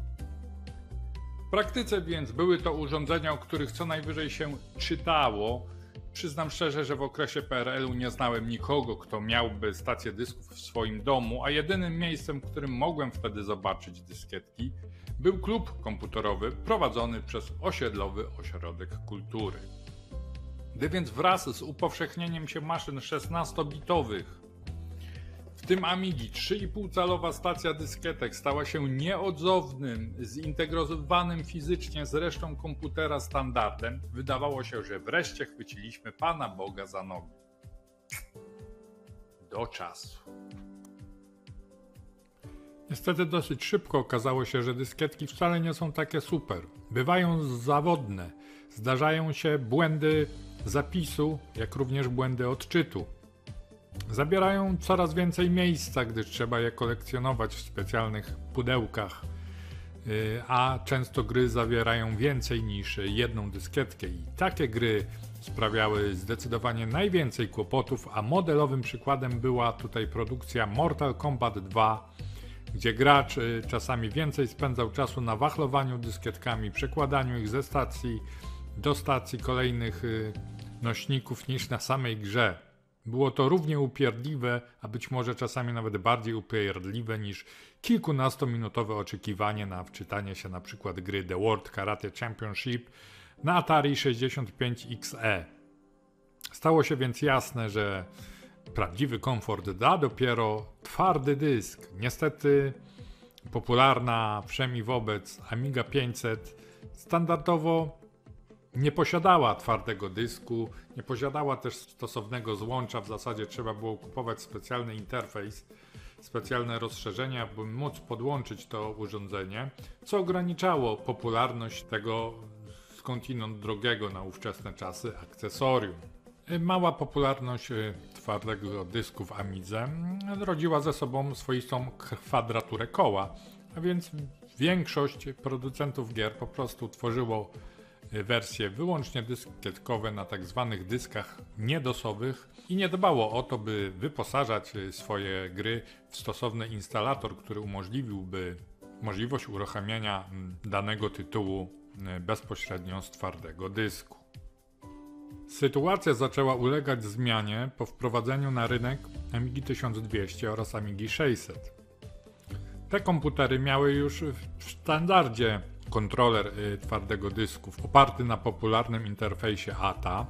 Speaker 2: W praktyce więc były to urządzenia, o których co najwyżej się czytało. Przyznam szczerze, że w okresie PRL-u nie znałem nikogo, kto miałby stację dysków w swoim domu, a jedynym miejscem, w którym mogłem wtedy zobaczyć dyskietki, był klub komputerowy prowadzony przez osiedlowy ośrodek kultury. Gdy więc wraz z upowszechnieniem się maszyn 16-bitowych, w tym Amigi, 3,5-calowa stacja dyskietek stała się nieodzownym, zintegrowanym fizycznie z resztą komputera standardem, wydawało się, że wreszcie chwyciliśmy Pana Boga za nogi. Do czasu. Niestety dosyć szybko okazało się, że dyskietki wcale nie są takie super. Bywają zawodne, zdarzają się błędy zapisu, jak również błędy odczytu. Zabierają coraz więcej miejsca, gdyż trzeba je kolekcjonować w specjalnych pudełkach, a często gry zawierają więcej niż jedną dyskietkę i takie gry sprawiały zdecydowanie najwięcej kłopotów, a modelowym przykładem była tutaj produkcja Mortal Kombat 2, gdzie gracz czasami więcej spędzał czasu na wachlowaniu dyskietkami, przekładaniu ich ze stacji do stacji kolejnych nośników niż na samej grze. Było to równie upierdliwe, a być może czasami nawet bardziej upierdliwe niż kilkunastominutowe oczekiwanie na wczytanie się na przykład gry The World Karate Championship na Atari 65 XE. Stało się więc jasne, że prawdziwy komfort da dopiero twardy dysk. Niestety popularna wszem i wobec Amiga 500 standardowo nie posiadała twardego dysku, nie posiadała też stosownego złącza, w zasadzie trzeba było kupować specjalny interfejs, specjalne rozszerzenia, by móc podłączyć to urządzenie, co ograniczało popularność tego skądinąd drogiego na ówczesne czasy akcesorium. Mała popularność twardego dysku w Amidze rodziła ze sobą swoistą kwadraturę koła, a więc większość producentów gier po prostu tworzyło wersje wyłącznie dyskietkowe na tak zwanych dyskach niedosowych i nie dbało o to, by wyposażać swoje gry w stosowny instalator, który umożliwiłby możliwość uruchamiania danego tytułu bezpośrednio z twardego dysku. Sytuacja zaczęła ulegać zmianie po wprowadzeniu na rynek Amigi 1200 oraz Amigi 600. Te komputery miały już w standardzie kontroler twardego dysku oparty na popularnym interfejsie ATA.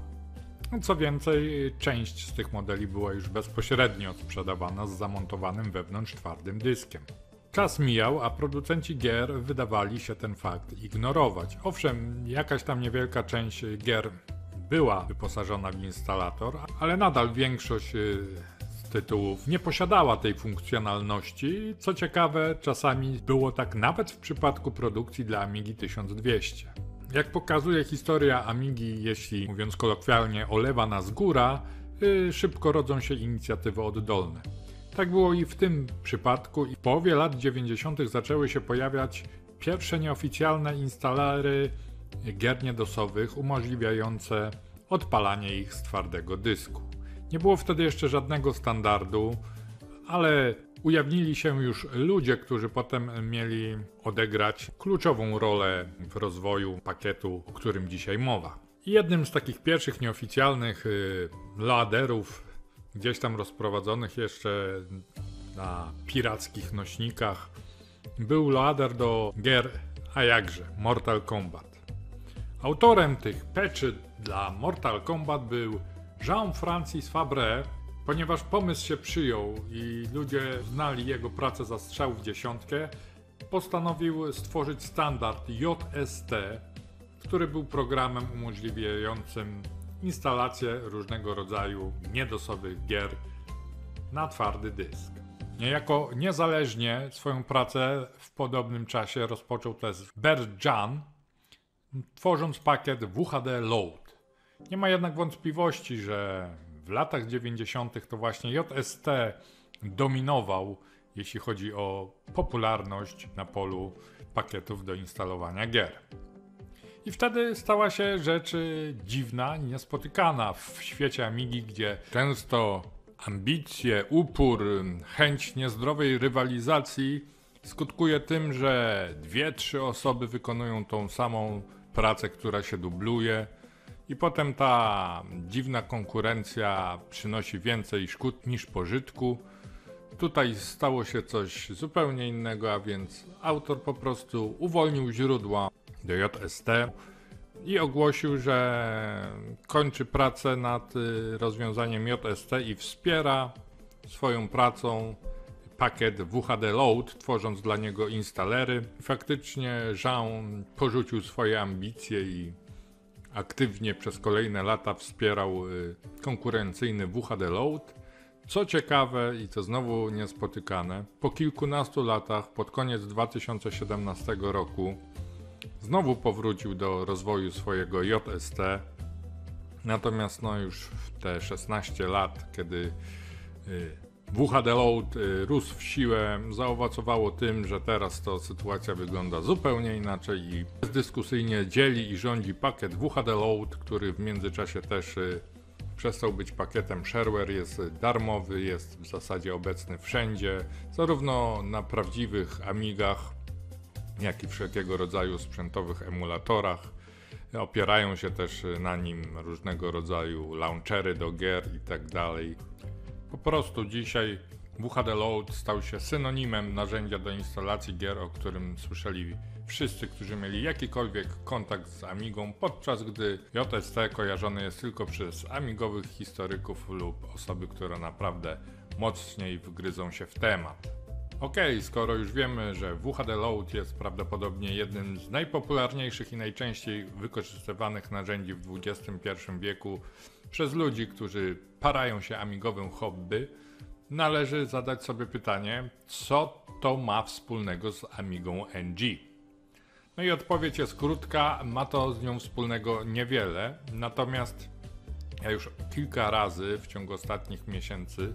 Speaker 2: Co więcej, część z tych modeli była już bezpośrednio sprzedawana z zamontowanym wewnątrz twardym dyskiem. Czas mijał, a producenci gier wydawali się ten fakt ignorować. Owszem, jakaś tam niewielka część gier była wyposażona w instalator, ale nadal większość z tytułów nie posiadała tej funkcjonalności. Co ciekawe, czasami było tak nawet w przypadku produkcji dla Amigi 1200. Jak pokazuje historia Amigi, jeśli mówiąc kolokwialnie olewa nas góra, szybko rodzą się inicjatywy oddolne. Tak było i w tym przypadku i w połowie lat 90. zaczęły się pojawiać pierwsze nieoficjalne instalery gier niedosowych umożliwiające odpalanie ich z twardego dysku. Nie było wtedy jeszcze żadnego standardu, ale ujawnili się już ludzie, którzy potem mieli odegrać kluczową rolę w rozwoju pakietu, o którym dzisiaj mowa. I jednym z takich pierwszych nieoficjalnych loaderów, gdzieś tam rozprowadzonych jeszcze na pirackich nośnikach, był loader do gier, a jakże, Mortal Kombat. Autorem tych patchy dla Mortal Kombat był Jean-Francis Fabre, ponieważ pomysł się przyjął i ludzie znali jego pracę za strzał w dziesiątkę, postanowił stworzyć standard JST, który był programem umożliwiającym instalację różnego rodzaju niedosowych gier na twardy dysk. Niejako niezależnie swoją pracę w podobnym czasie rozpoczął też Bert Jan, tworząc pakiet WHD Load. Nie ma jednak wątpliwości, że w latach 90. to właśnie JST dominował, jeśli chodzi o popularność na polu pakietów do instalowania gier. I wtedy stała się rzecz dziwna, niespotykana w świecie Amigi, gdzie często ambicje, upór, chęć niezdrowej rywalizacji skutkuje tym, że 2-3 osoby wykonują tą samą pracę, która się dubluje i potem ta dziwna konkurencja przynosi więcej szkód niż pożytku. Tutaj stało się coś zupełnie innego, a więc autor po prostu uwolnił źródła do JST i ogłosił, że kończy pracę nad rozwiązaniem JST i wspiera swoją pracą pakiet WHD Load, tworząc dla niego instalery. Faktycznie Jean porzucił swoje ambicje i aktywnie przez kolejne lata wspierał konkurencyjny WHD Load. Co ciekawe i to znowu niespotykane, po kilkunastu latach, pod koniec 2017 roku, znowu powrócił do rozwoju swojego JST. Natomiast już w te 16 lat, kiedy WHD Load rósł w siłę, zaowocowało tym, że teraz to sytuacja wygląda zupełnie inaczej i bezdyskusyjnie dzieli i rządzi pakiet WHD Load, który w międzyczasie też przestał być pakietem shareware, jest darmowy, jest w zasadzie obecny wszędzie, zarówno na prawdziwych Amigach, jak i wszelkiego rodzaju sprzętowych emulatorach. Opierają się też na nim różnego rodzaju launchery do gier i tak dalej. Po prostu dzisiaj WHD Load stał się synonimem narzędzia do instalacji gier, o którym słyszeli wszyscy, którzy mieli jakikolwiek kontakt z Amigą, podczas gdy JST kojarzony jest tylko przez amigowych historyków lub osoby, które naprawdę mocniej wgryzą się w temat. Okej, skoro już wiemy, że WHD Load jest prawdopodobnie jednym z najpopularniejszych i najczęściej wykorzystywanych narzędzi w XXI wieku przez ludzi, którzy parają się amigowym hobby, należy zadać sobie pytanie, co to ma wspólnego z Amigą NG? No i odpowiedź jest krótka, ma to z nią wspólnego niewiele, natomiast ja już kilka razy w ciągu ostatnich miesięcy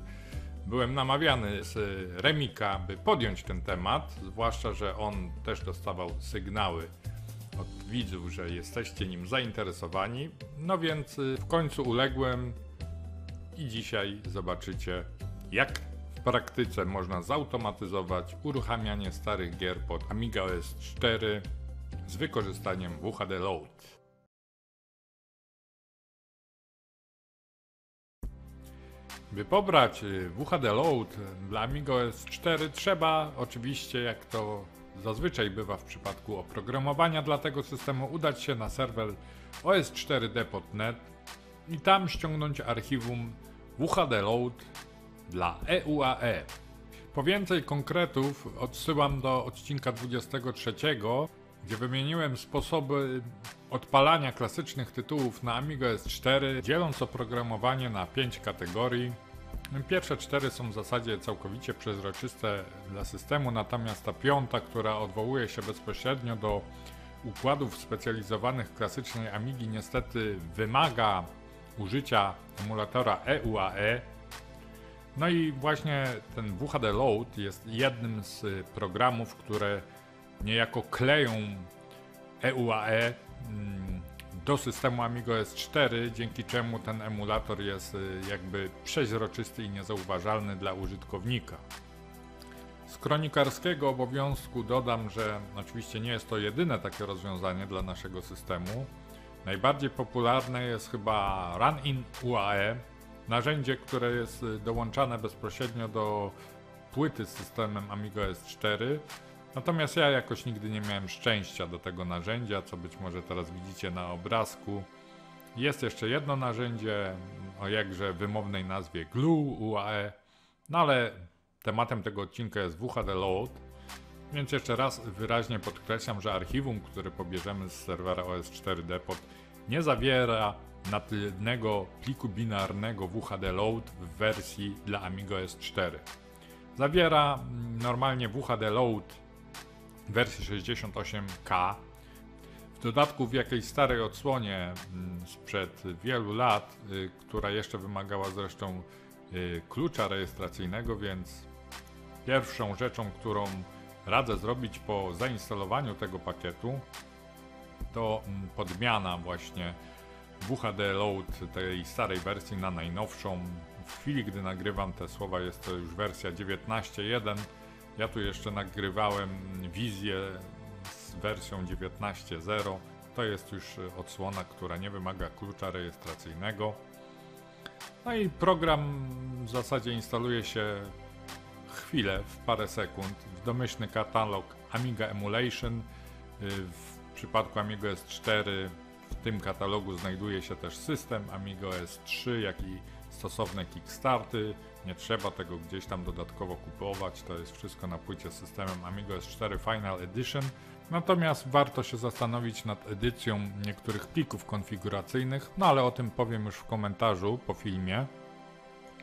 Speaker 2: byłem namawiany z Remika, by podjąć ten temat, zwłaszcza, że on też dostawał sygnały od widzów, że jesteście nim zainteresowani. No więc w końcu uległem i dzisiaj zobaczycie, jak w praktyce można zautomatyzować uruchamianie starych gier pod Amiga OS 4 z wykorzystaniem WHD Load. By pobrać WHD Load dla Amiga OS 4 trzeba oczywiście, jak to zazwyczaj bywa w przypadku oprogramowania dla tego systemu, udać się na serwer os4d.net i tam ściągnąć archiwum WHD Load dla EUAE. Po więcej konkretów odsyłam do odcinka 23, gdzie wymieniłem sposoby odpalania klasycznych tytułów na Amiga OS 4, dzieląc oprogramowanie na 5 kategorii. Pierwsze 4 są w zasadzie całkowicie przezroczyste dla systemu, natomiast ta 5, która odwołuje się bezpośrednio do układów specjalizowanych klasycznej Amigi, niestety wymaga użycia emulatora EUAE. No i właśnie ten WHD Load jest jednym z programów, które niejako kleją EUAE do systemu Amiga OS 4, dzięki czemu ten emulator jest jakby przeźroczysty i niezauważalny dla użytkownika. Z kronikarskiego obowiązku dodam, że oczywiście nie jest to jedyne takie rozwiązanie dla naszego systemu. Najbardziej popularne jest chyba Run-in UAE, narzędzie, które jest dołączane bezpośrednio do płyty z systemem Amiga OS 4. Natomiast ja jakoś nigdy nie miałem szczęścia do tego narzędzia, co być może teraz widzicie na obrazku. Jest jeszcze jedno narzędzie o jakże wymownej nazwie Glue UAE, no ale tematem tego odcinka jest WHD Load, więc jeszcze raz wyraźnie podkreślam, że archiwum, które pobierzemy z serwera OS4D.pod nie zawiera natywnego pliku binarnego WHD Load w wersji dla Amiga OS 4. Zawiera normalnie WHD Load w wersji 68K. W dodatku w jakiejś starej odsłonie sprzed wielu lat, która jeszcze wymagała zresztą klucza rejestracyjnego, więc pierwszą rzeczą, którą radzę zrobić po zainstalowaniu tego pakietu, to podmiana właśnie WHD Load tej starej wersji na najnowszą. W chwili, gdy nagrywam te słowa, jest to już wersja 19.1. Ja tu jeszcze nagrywałem wizję z wersją 19.0. To jest już odsłona, która nie wymaga klucza rejestracyjnego. No i program w zasadzie instaluje się chwilę, w parę sekund. W domyślny katalog Amiga Emulation. W przypadku Amiga OS 4 w tym katalogu znajduje się też system Amiga OS 3, jak i stosowne kickstarty. Nie trzeba tego gdzieś tam dodatkowo kupować, to jest wszystko na płycie z systemem Amiga OS 4 Final Edition. Natomiast warto się zastanowić nad edycją niektórych plików konfiguracyjnych, no ale o tym powiem już w komentarzu po filmie.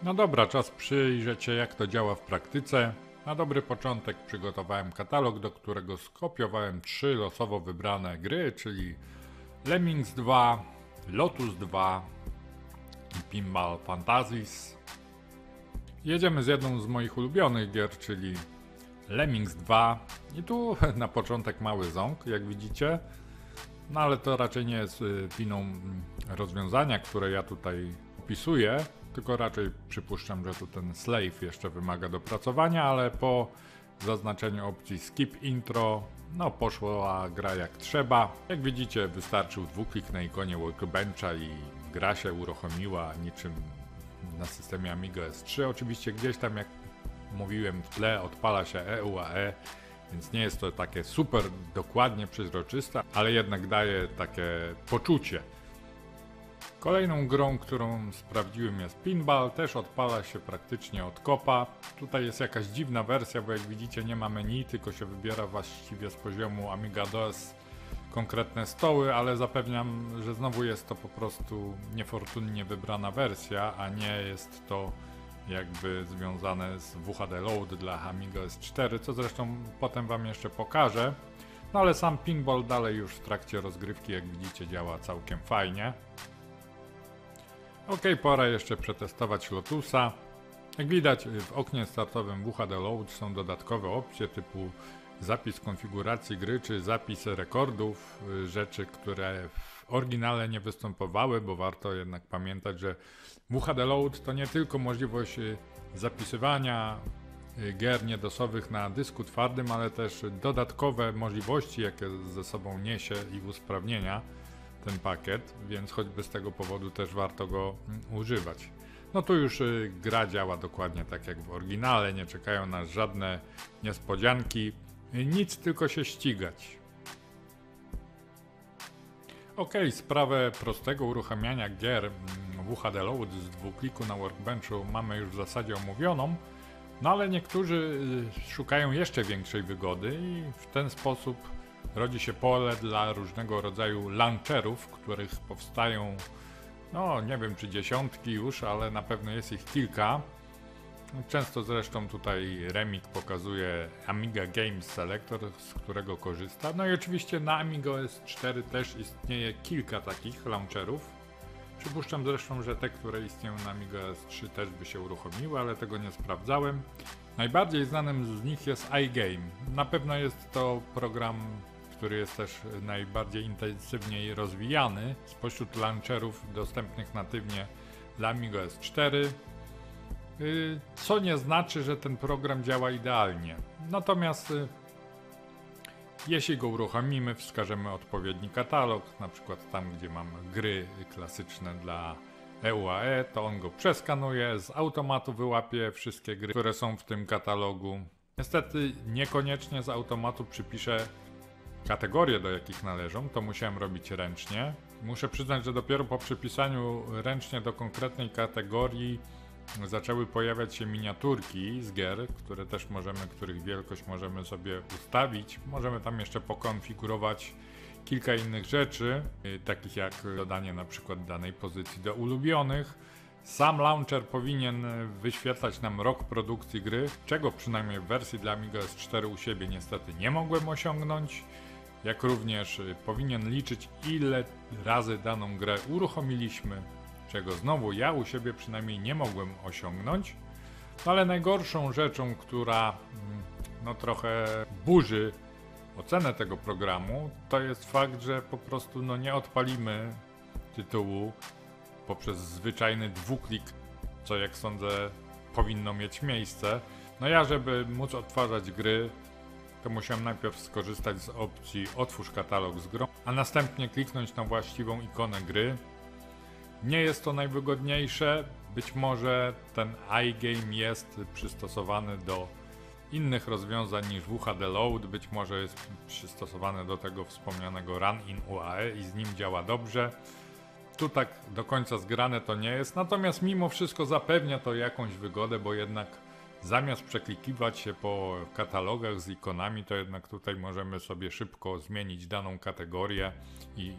Speaker 2: No dobra, czas przyjrzeć się, jak to działa w praktyce. Na dobry początek przygotowałem katalog, do którego skopiowałem 3 losowo wybrane gry, czyli Lemmings 2, Lotus 2 i Pinball Fantasies. Jedziemy z jedną z moich ulubionych gier, czyli Lemmings 2. I tu na początek mały ząg, jak widzicie. No ale to raczej nie jest winą rozwiązania, które ja tutaj opisuję, tylko raczej przypuszczam, że tu ten slave jeszcze wymaga dopracowania, ale po zaznaczeniu opcji Skip Intro, no poszła gra jak trzeba. Jak widzicie, wystarczył dwuklik na ikonie Workbencha i gra się uruchomiła niczym na systemie Amiga OS 3. Oczywiście gdzieś tam, jak mówiłem, w tle odpala się EUAE, więc nie jest to takie super dokładnie przezroczyste, ale jednak daje takie poczucie. Kolejną grą, którą sprawdziłem, jest Pinball, też odpala się praktycznie od kopa. Tutaj jest jakaś dziwna wersja, bo jak widzicie nie ma menu, tylko się wybiera właściwie z poziomu Amiga DOS konkretne stoły, ale zapewniam, że znowu jest to po prostu niefortunnie wybrana wersja, a nie jest to jakby związane z WHD Load dla Amiga OS 4, co zresztą potem wam jeszcze pokażę. No ale sam Pinball dalej już w trakcie rozgrywki, jak widzicie, działa całkiem fajnie. Ok, pora jeszcze przetestować Lotusa. Jak widać, w oknie startowym WHD Load są dodatkowe opcje typu zapis konfiguracji gry czy zapis rekordów, rzeczy, które w oryginale nie występowały, bo warto jednak pamiętać, że WHD Load to nie tylko możliwość zapisywania gier niedosowych na dysku twardym, ale też dodatkowe możliwości, jakie ze sobą niesie i usprawnienia ten pakiet, więc choćby z tego powodu też warto go używać. No tu już gra działa dokładnie tak jak w oryginale, nie czekają nas żadne niespodzianki, nic, tylko się ścigać. Ok, sprawę prostego uruchamiania gier WHD Load z dwukliku na Workbenchu mamy już w zasadzie omówioną, no ale niektórzy szukają jeszcze większej wygody i w ten sposób rodzi się pole dla różnego rodzaju launcherów, których powstają, no nie wiem czy dziesiątki już, ale na pewno jest ich kilka. Często zresztą tutaj Remik pokazuje Amiga Games Selector, z którego korzysta. No i oczywiście na Amiga OS 4 też istnieje kilka takich launcherów. Przypuszczam zresztą, że te, które istnieją na Amiga OS 3 też by się uruchomiły, ale tego nie sprawdzałem. Najbardziej znanym z nich jest iGame. Na pewno jest to program, który jest też najbardziej intensywniej rozwijany spośród launcherów dostępnych natywnie dla Amiga OS 4. Co nie znaczy, że ten program działa idealnie. Natomiast jeśli go uruchomimy, wskażemy odpowiedni katalog, na przykład tam, gdzie mam gry klasyczne dla EUAE, to on go przeskanuje, z automatu wyłapie wszystkie gry, które są w tym katalogu. Niestety niekoniecznie z automatu przypiszę kategorie, do jakich należą, to musiałem robić ręcznie. Muszę przyznać, że dopiero po przypisaniu ręcznie do konkretnej kategorii zaczęły pojawiać się miniaturki z gier, które też których wielkość możemy sobie ustawić. Możemy tam jeszcze pokonfigurować kilka innych rzeczy, takich jak dodanie na przykład danej pozycji do ulubionych. Sam launcher powinien wyświetlać nam rok produkcji gry, czego przynajmniej w wersji dla Amiga OS 4 u siebie niestety nie mogłem osiągnąć. Jak również powinien liczyć, ile razy daną grę uruchomiliśmy, czego znowu ja u siebie przynajmniej nie mogłem osiągnąć. No ale najgorszą rzeczą, która trochę burzy ocenę tego programu, to jest fakt, że po prostu nie odpalimy tytułu poprzez zwyczajny dwuklik, co jak sądzę powinno mieć miejsce. No ja, żeby móc odtwarzać gry, to musiałem najpierw skorzystać z opcji otwórz katalog z grą, a następnie kliknąć na właściwą ikonę gry. Nie jest to najwygodniejsze, być może ten iGame jest przystosowany do innych rozwiązań niż WHD Load, być może jest przystosowany do tego wspomnianego Run in UAE i z nim działa dobrze. Tu tak do końca zgrane to nie jest, natomiast mimo wszystko zapewnia to jakąś wygodę, bo jednak zamiast przeklikiwać się po katalogach z ikonami, to jednak tutaj możemy sobie szybko zmienić daną kategorię i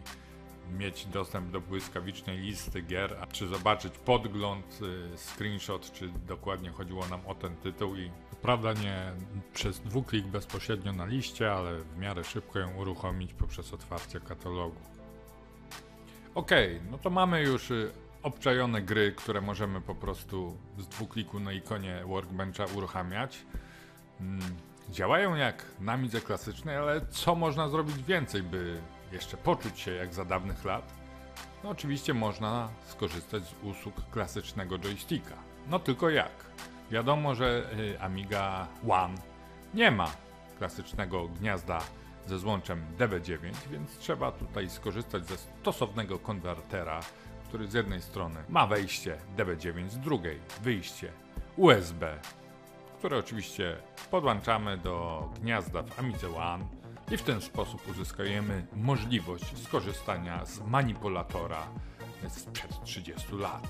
Speaker 2: mieć dostęp do błyskawicznej listy gier, czy zobaczyć podgląd, screenshot, czy dokładnie chodziło nam o ten tytuł i prawda nie przez dwuklik bezpośrednio na liście, ale w miarę szybko ją uruchomić poprzez otwarcie katalogu. Ok, no to mamy już obczajone gry, które możemy po prostu z dwukliku na ikonie Workbencha uruchamiać. Działają jak na Amidze klasycznej, ale co można zrobić więcej, by jeszcze poczuć się jak za dawnych lat? No oczywiście można skorzystać z usług klasycznego joysticka. No tylko jak? Wiadomo, że Amiga One nie ma klasycznego gniazda ze złączem DB9, więc trzeba tutaj skorzystać ze stosownego konwertera, który z jednej strony ma wejście DB9, z drugiej wyjście USB, które oczywiście podłączamy do gniazda w Amidze One i w ten sposób uzyskujemy możliwość skorzystania z manipulatora sprzed 30 lat.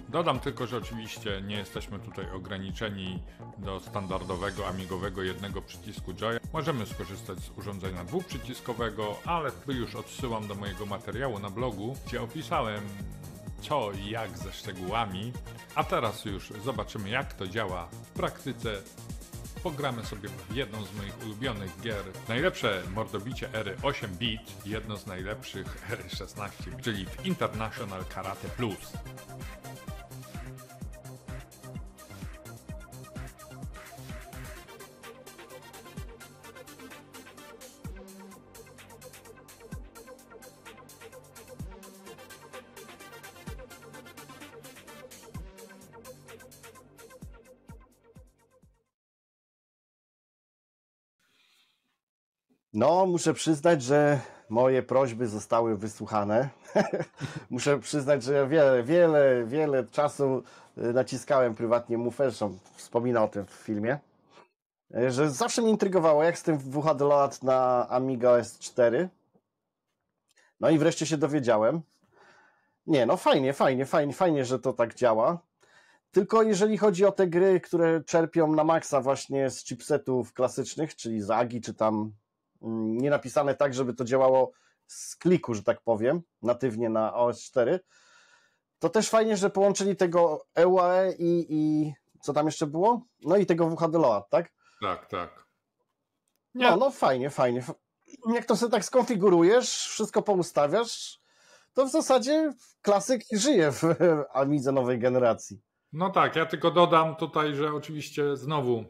Speaker 2: Dodam tylko, że oczywiście nie jesteśmy tutaj ograniczeni do standardowego amigowego jednego przycisku Joya. Możemy skorzystać z urządzenia dwuprzyciskowego, ale tu już odsyłam do mojego materiału na blogu, gdzie opisałem co i jak ze szczegółami. A teraz już zobaczymy, jak to działa w praktyce. Pogramy sobie w jedną z moich ulubionych gier. Najlepsze mordobicie ery 8-bit, jedno z najlepszych ery 16, czyli w International Karate Plus.
Speaker 3: No, muszę przyznać, że moje prośby zostały wysłuchane. Muszę przyznać, że wiele czasu naciskałem prywatnie mufę, zresztą wspomina o tym w filmie, że zawsze mnie intrygowało, jak z tym WHD Load na Amiga OS 4. No i wreszcie się dowiedziałem. Nie, no fajnie, że to tak działa. Tylko jeżeli chodzi o te gry, które czerpią na maksa właśnie z chipsetów klasycznych, czyli z AGI, czy tam nie napisane tak, żeby to działało z kliku, że tak powiem, natywnie na OS 4, to też fajnie, że połączyli tego EUAE i co tam jeszcze było? No i tego WHD Load, tak?
Speaker 2: Tak.
Speaker 3: No fajnie. Jak to sobie tak skonfigurujesz, wszystko poustawiasz, to w zasadzie klasyk żyje w Amidze nowej generacji.
Speaker 2: No tak, ja tylko dodam tutaj, że oczywiście znowu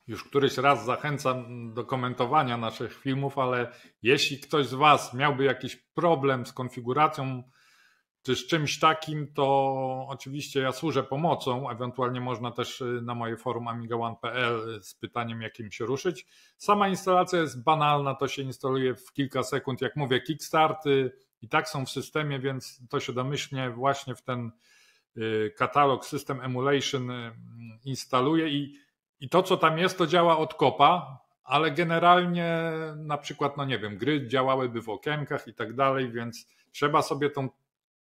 Speaker 2: już któryś raz zachęcam do komentowania naszych filmów, ale jeśli ktoś z Was miałby jakiś problem z konfiguracją czy z czymś takim, to oczywiście ja służę pomocą, ewentualnie można też na moje forum amiga1.pl z pytaniem jakim się ruszyć. Sama instalacja jest banalna, to się instaluje w kilka sekund, jak mówię, kickstarty i tak są w systemie, więc to się domyślnie właśnie w ten katalog System Emulation instaluje i to co tam jest to działa od kopa, ale generalnie na przykład, no nie wiem, gry działałyby w okienkach i tak dalej, więc trzeba sobie tą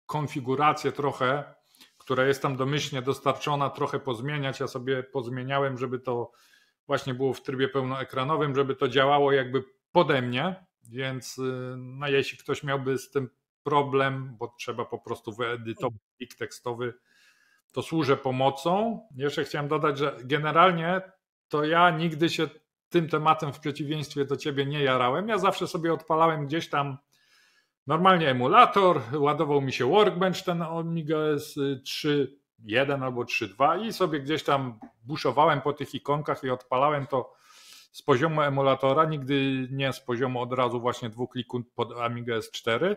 Speaker 2: konfigurację trochę, która jest tam domyślnie dostarczona, trochę pozmieniać. Ja sobie pozmieniałem, żeby to właśnie było w trybie pełnoekranowym, żeby to działało jakby pode mnie, więc no, jeśli ktoś miałby z tym problem, bo trzeba po prostu wyedytować plik tekstowy, to służę pomocą. Jeszcze chciałem dodać, że generalnie to ja nigdy się tym tematem w przeciwieństwie do ciebie nie jarałem. Ja zawsze sobie odpalałem gdzieś tam normalnie emulator, ładował mi się Workbench, ten Amiga OS 3.1 albo 3.2 i sobie gdzieś tam buszowałem po tych ikonkach i odpalałem to z poziomu emulatora, nigdy nie z poziomu od razu właśnie 2 klików pod Amiga OS 4.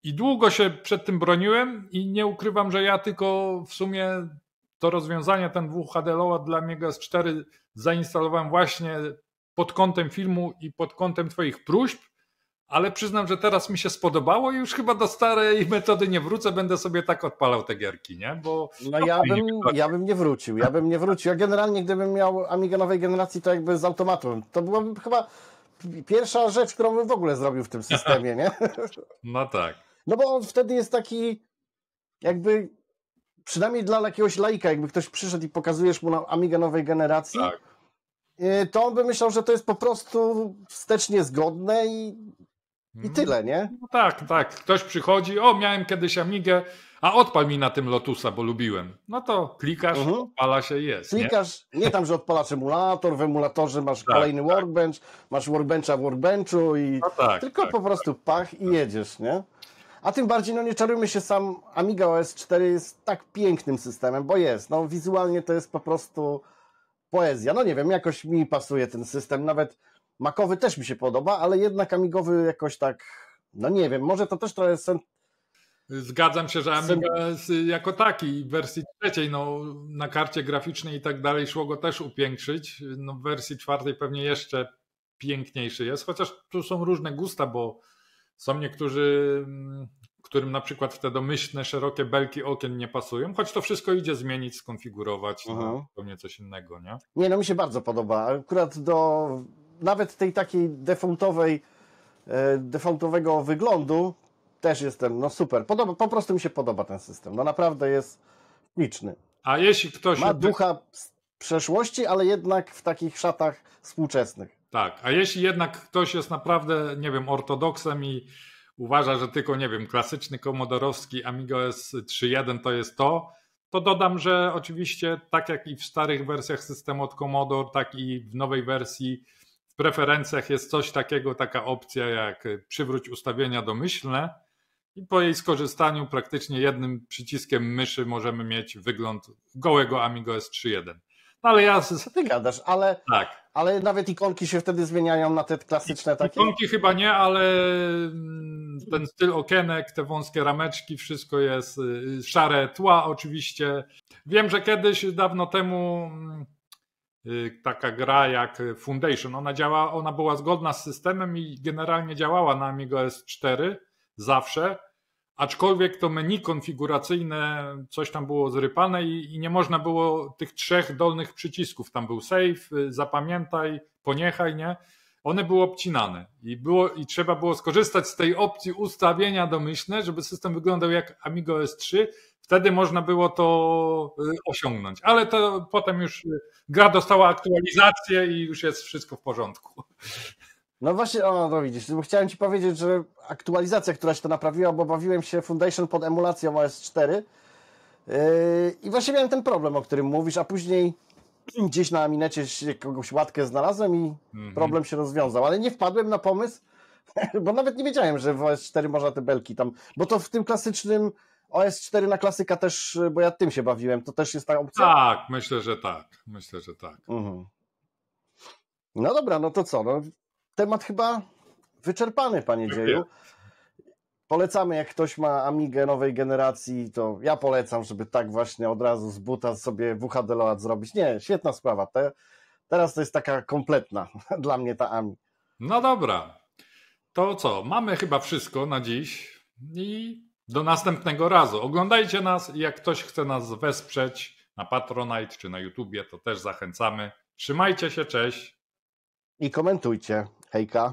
Speaker 2: I długo się przed tym broniłem i nie ukrywam, że ja tylko w sumie to rozwiązanie, ten WHD Load dla Amiga OS 4 zainstalowałem właśnie pod kątem filmu i pod kątem twoich próśb, ale przyznam, że teraz mi się spodobało i już chyba do starej metody nie wrócę, będę sobie tak odpalał te gierki, nie? Bo
Speaker 3: no ja bym nie wrócił. Ja generalnie, gdybym miał Amigę nowej generacji, to jakby z automatu. To byłaby chyba pierwsza rzecz, którą bym w ogóle zrobił w tym systemie, nie?
Speaker 2: No tak.
Speaker 3: No bo on wtedy jest taki jakby, przynajmniej dla jakiegoś laika, jakby ktoś przyszedł i pokazujesz mu na Amigę nowej generacji,
Speaker 2: Tak.
Speaker 3: To on by myślał, że to jest po prostu wstecznie zgodne i tyle, nie?
Speaker 2: No tak. Ktoś przychodzi, miałem kiedyś Amigę, a odpal mi na tym Lotusa, bo lubiłem. No to klikasz, odpala się i jest.
Speaker 3: Klikasz, nie tam, że odpalasz emulator, w emulatorze masz kolejny Workbench, masz Workbencha w Workbenchu i tylko po prostu pach i jedziesz, nie? A tym bardziej, no nie czarujmy się, sam Amiga OS 4 jest tak pięknym systemem, bo jest, no wizualnie to jest po prostu poezja. No nie wiem, jakoś mi pasuje ten system, nawet Macowy też mi się podoba, ale jednak Amigowy jakoś tak, no nie wiem, może to też trochę
Speaker 2: Zgadzam się, że Amiga jako taki w wersji trzeciej, no na karcie graficznej i tak dalej szło go też upiększyć. No w wersji czwartej pewnie jeszcze piękniejszy jest, chociaż tu są różne gusta, bo są niektórzy, którym na przykład te domyślne, szerokie belki okien nie pasują, choć to wszystko idzie zmienić, skonfigurować na zupełnie coś innego, nie?
Speaker 3: Nie, no mi się bardzo podoba. Akurat do nawet tej takiej defaultowego wyglądu też jestem, no super. Po prostu mi się podoba ten system. No naprawdę jest liczny.
Speaker 2: A jeśli ktoś...
Speaker 3: Ma ducha przeszłości, ale jednak w takich szatach współczesnych.
Speaker 2: Tak, a jeśli jednak ktoś jest naprawdę, nie wiem, ortodoksem i uważa, że tylko, nie wiem, klasyczny komodorowski Amiga OS 3.1 to jest to dodam, że oczywiście tak jak i w starych wersjach systemu od Commodore, tak i w nowej wersji w preferencjach jest coś takiego, taka opcja jak przywróć ustawienia domyślne i po jej skorzystaniu praktycznie jednym przyciskiem myszy możemy mieć wygląd gołego Amiga OS 3.1. No ale
Speaker 3: Co ty gadasz, ale nawet ikonki się wtedy zmieniają na te klasyczne takie?
Speaker 2: Ikonki chyba nie, ale ten styl okienek, te wąskie rameczki, wszystko jest szare tła oczywiście. Wiem, że kiedyś, dawno temu taka gra jak Foundation. Ona była zgodna z systemem i generalnie działała na Amiga S4 zawsze, aczkolwiek to menu konfiguracyjne coś tam było zrypane i nie można było tych 3 dolnych przycisków. Tam był save, zapamiętaj, poniechaj, nie? One były obcinane i trzeba było skorzystać z tej opcji ustawienia domyślne, żeby system wyglądał jak Amiga S3. Wtedy można było to osiągnąć. Ale to potem już gra dostała aktualizację i już jest wszystko w porządku.
Speaker 3: No właśnie, no widzisz, bo chciałem Ci powiedzieć, że aktualizacja, która się to naprawiła, bo bawiłem się Foundation pod emulacją OS4 i właśnie miałem ten problem, o którym mówisz, a później gdzieś na Aminecie jakąś łatkę znalazłem i problem się rozwiązał, ale nie wpadłem na pomysł, bo nawet nie wiedziałem, że w OS4 można te belki tam, bo to w tym klasycznym OS4 na klasyka też, bo ja tym się bawiłem, to też jest ta opcja?
Speaker 2: Tak, myślę, że tak.
Speaker 3: No dobra, no to co, no, temat chyba wyczerpany, panie Dzieju. Polecamy, jak ktoś ma Amigę nowej generacji, to ja polecam, żeby tak właśnie od razu z buta sobie WHD Load zrobić. Nie, świetna sprawa. Teraz to jest taka kompletna dla mnie ta Ami.
Speaker 2: No dobra, to co? Mamy chyba wszystko na dziś i do następnego razu. Oglądajcie nas i jak ktoś chce nas wesprzeć na Patronite czy na YouTubie, to też zachęcamy. Trzymajcie się, cześć.
Speaker 3: I komentujcie. Hejka.